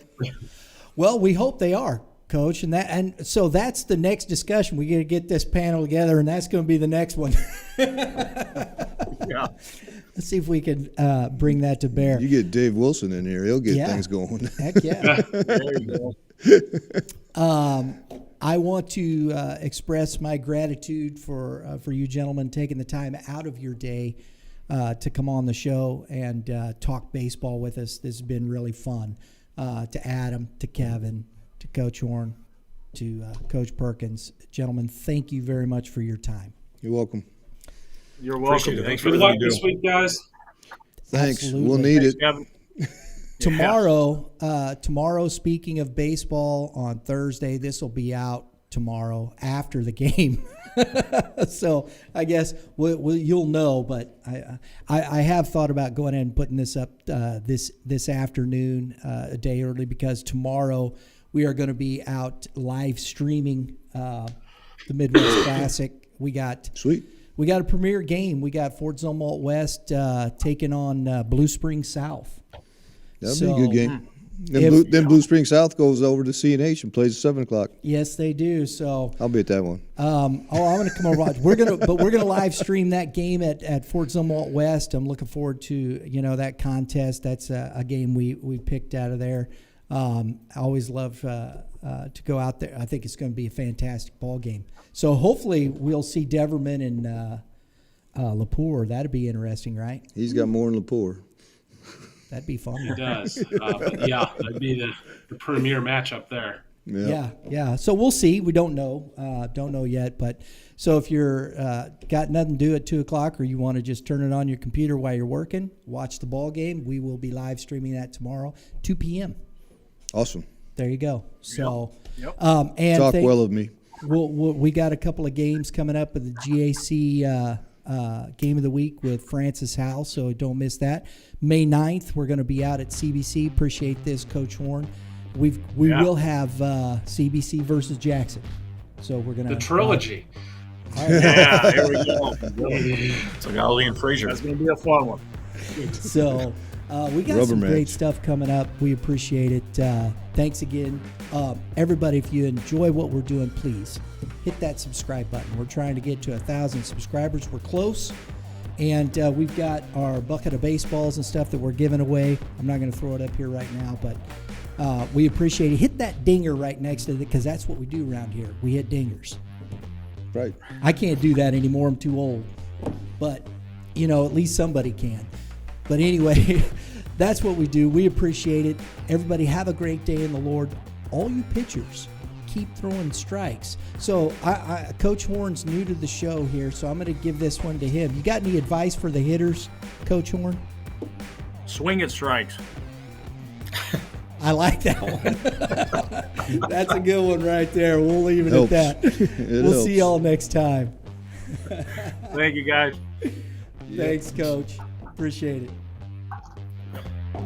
Well, we hope they are, Coach, and so that's the next discussion. We got to get this panel together, and that's going to be the next one. Yeah. Let's see if we can bring that to bear. You get Dave Wilson in here, he'll get things going. Heck yeah. There you go. I want to express my gratitude for you gentlemen taking the time out of your day to come on the show and talk baseball with us. This has been really fun. To Adam, to Kevin, to Coach Horn, to Coach Perkins. Gentlemen, thank you very much for your time. You're welcome. You're welcome. Thanks for Good luck this week, guys. Thanks. Absolutely. We'll need it. Kevin. Tomorrow, speaking of baseball, on Thursday, this will be out tomorrow after the game. So I guess you'll know, but I have thought about going ahead and putting this up this afternoon, a day early, because tomorrow we are going to be out live streaming the Midwest Classic. We got Sweet. we got a premier game. We got Fort Zumwalt West taking on Blue Springs South. That'll be a good game. Then Blue Springs South goes over to CNH and plays at 7 o'clock. Yes, they do. So I'll be at that one. I'm going to come over. We're gonna live stream that game at Fort Zumwalt West. I'm looking forward to that contest. That's a game we picked out of there. I always love to go out there. I think it's going to be a fantastic ball game. So hopefully we'll see Deverman and Lepore. That'd be interesting, right? He's got more than Lepore. That'd be fun. He does. But yeah, that'd be the premier matchup there. Yeah. So we'll see. We don't know yet. But so if you're got nothing to do at 2 o'clock, or you want to just turn it on your computer while you're working, watch the ball game. We will be live streaming that tomorrow, 2 p.m. Awesome. There you go. So, Yep. And Talk well of me. we got a couple of games coming up at the GAC Game of the Week with Francis Howell, so don't miss that. May 9th, we're going to be out at CBC. Appreciate this, Coach Horn. We will have CBC versus Jackson. So we're going to... The trilogy. Yeah, here we go. It's like Ali and Frazier. That's going to be a fun one. So we got Rubber some match. great stuff coming up. We appreciate it. Thanks again. Everybody, if you enjoy what we're doing, please hit that subscribe button. We're trying to get to 1,000 subscribers. We're close. And we've got our bucket of baseballs and stuff that we're giving away. I'm not going to throw it up here right now, but we appreciate it. Hit that dinger right next to it, because that's what we do around here. We hit dingers. Right. I can't do that anymore. I'm too old. But, at least somebody can. But anyway, that's what we do. We appreciate it. Everybody have a great day in the Lord. All you pitchers, keep throwing strikes. So Coach Horn's new to the show here, so I'm going to give this one to him. You got any advice for the hitters, Coach Horn? Swing at strikes. I like that one. That's a good one right there. We'll leave it Helps. at that. We'll see y'all next time. Thank you, guys. Thanks, Coach. Appreciate it. All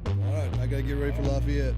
right, I got to get ready for Lafayette.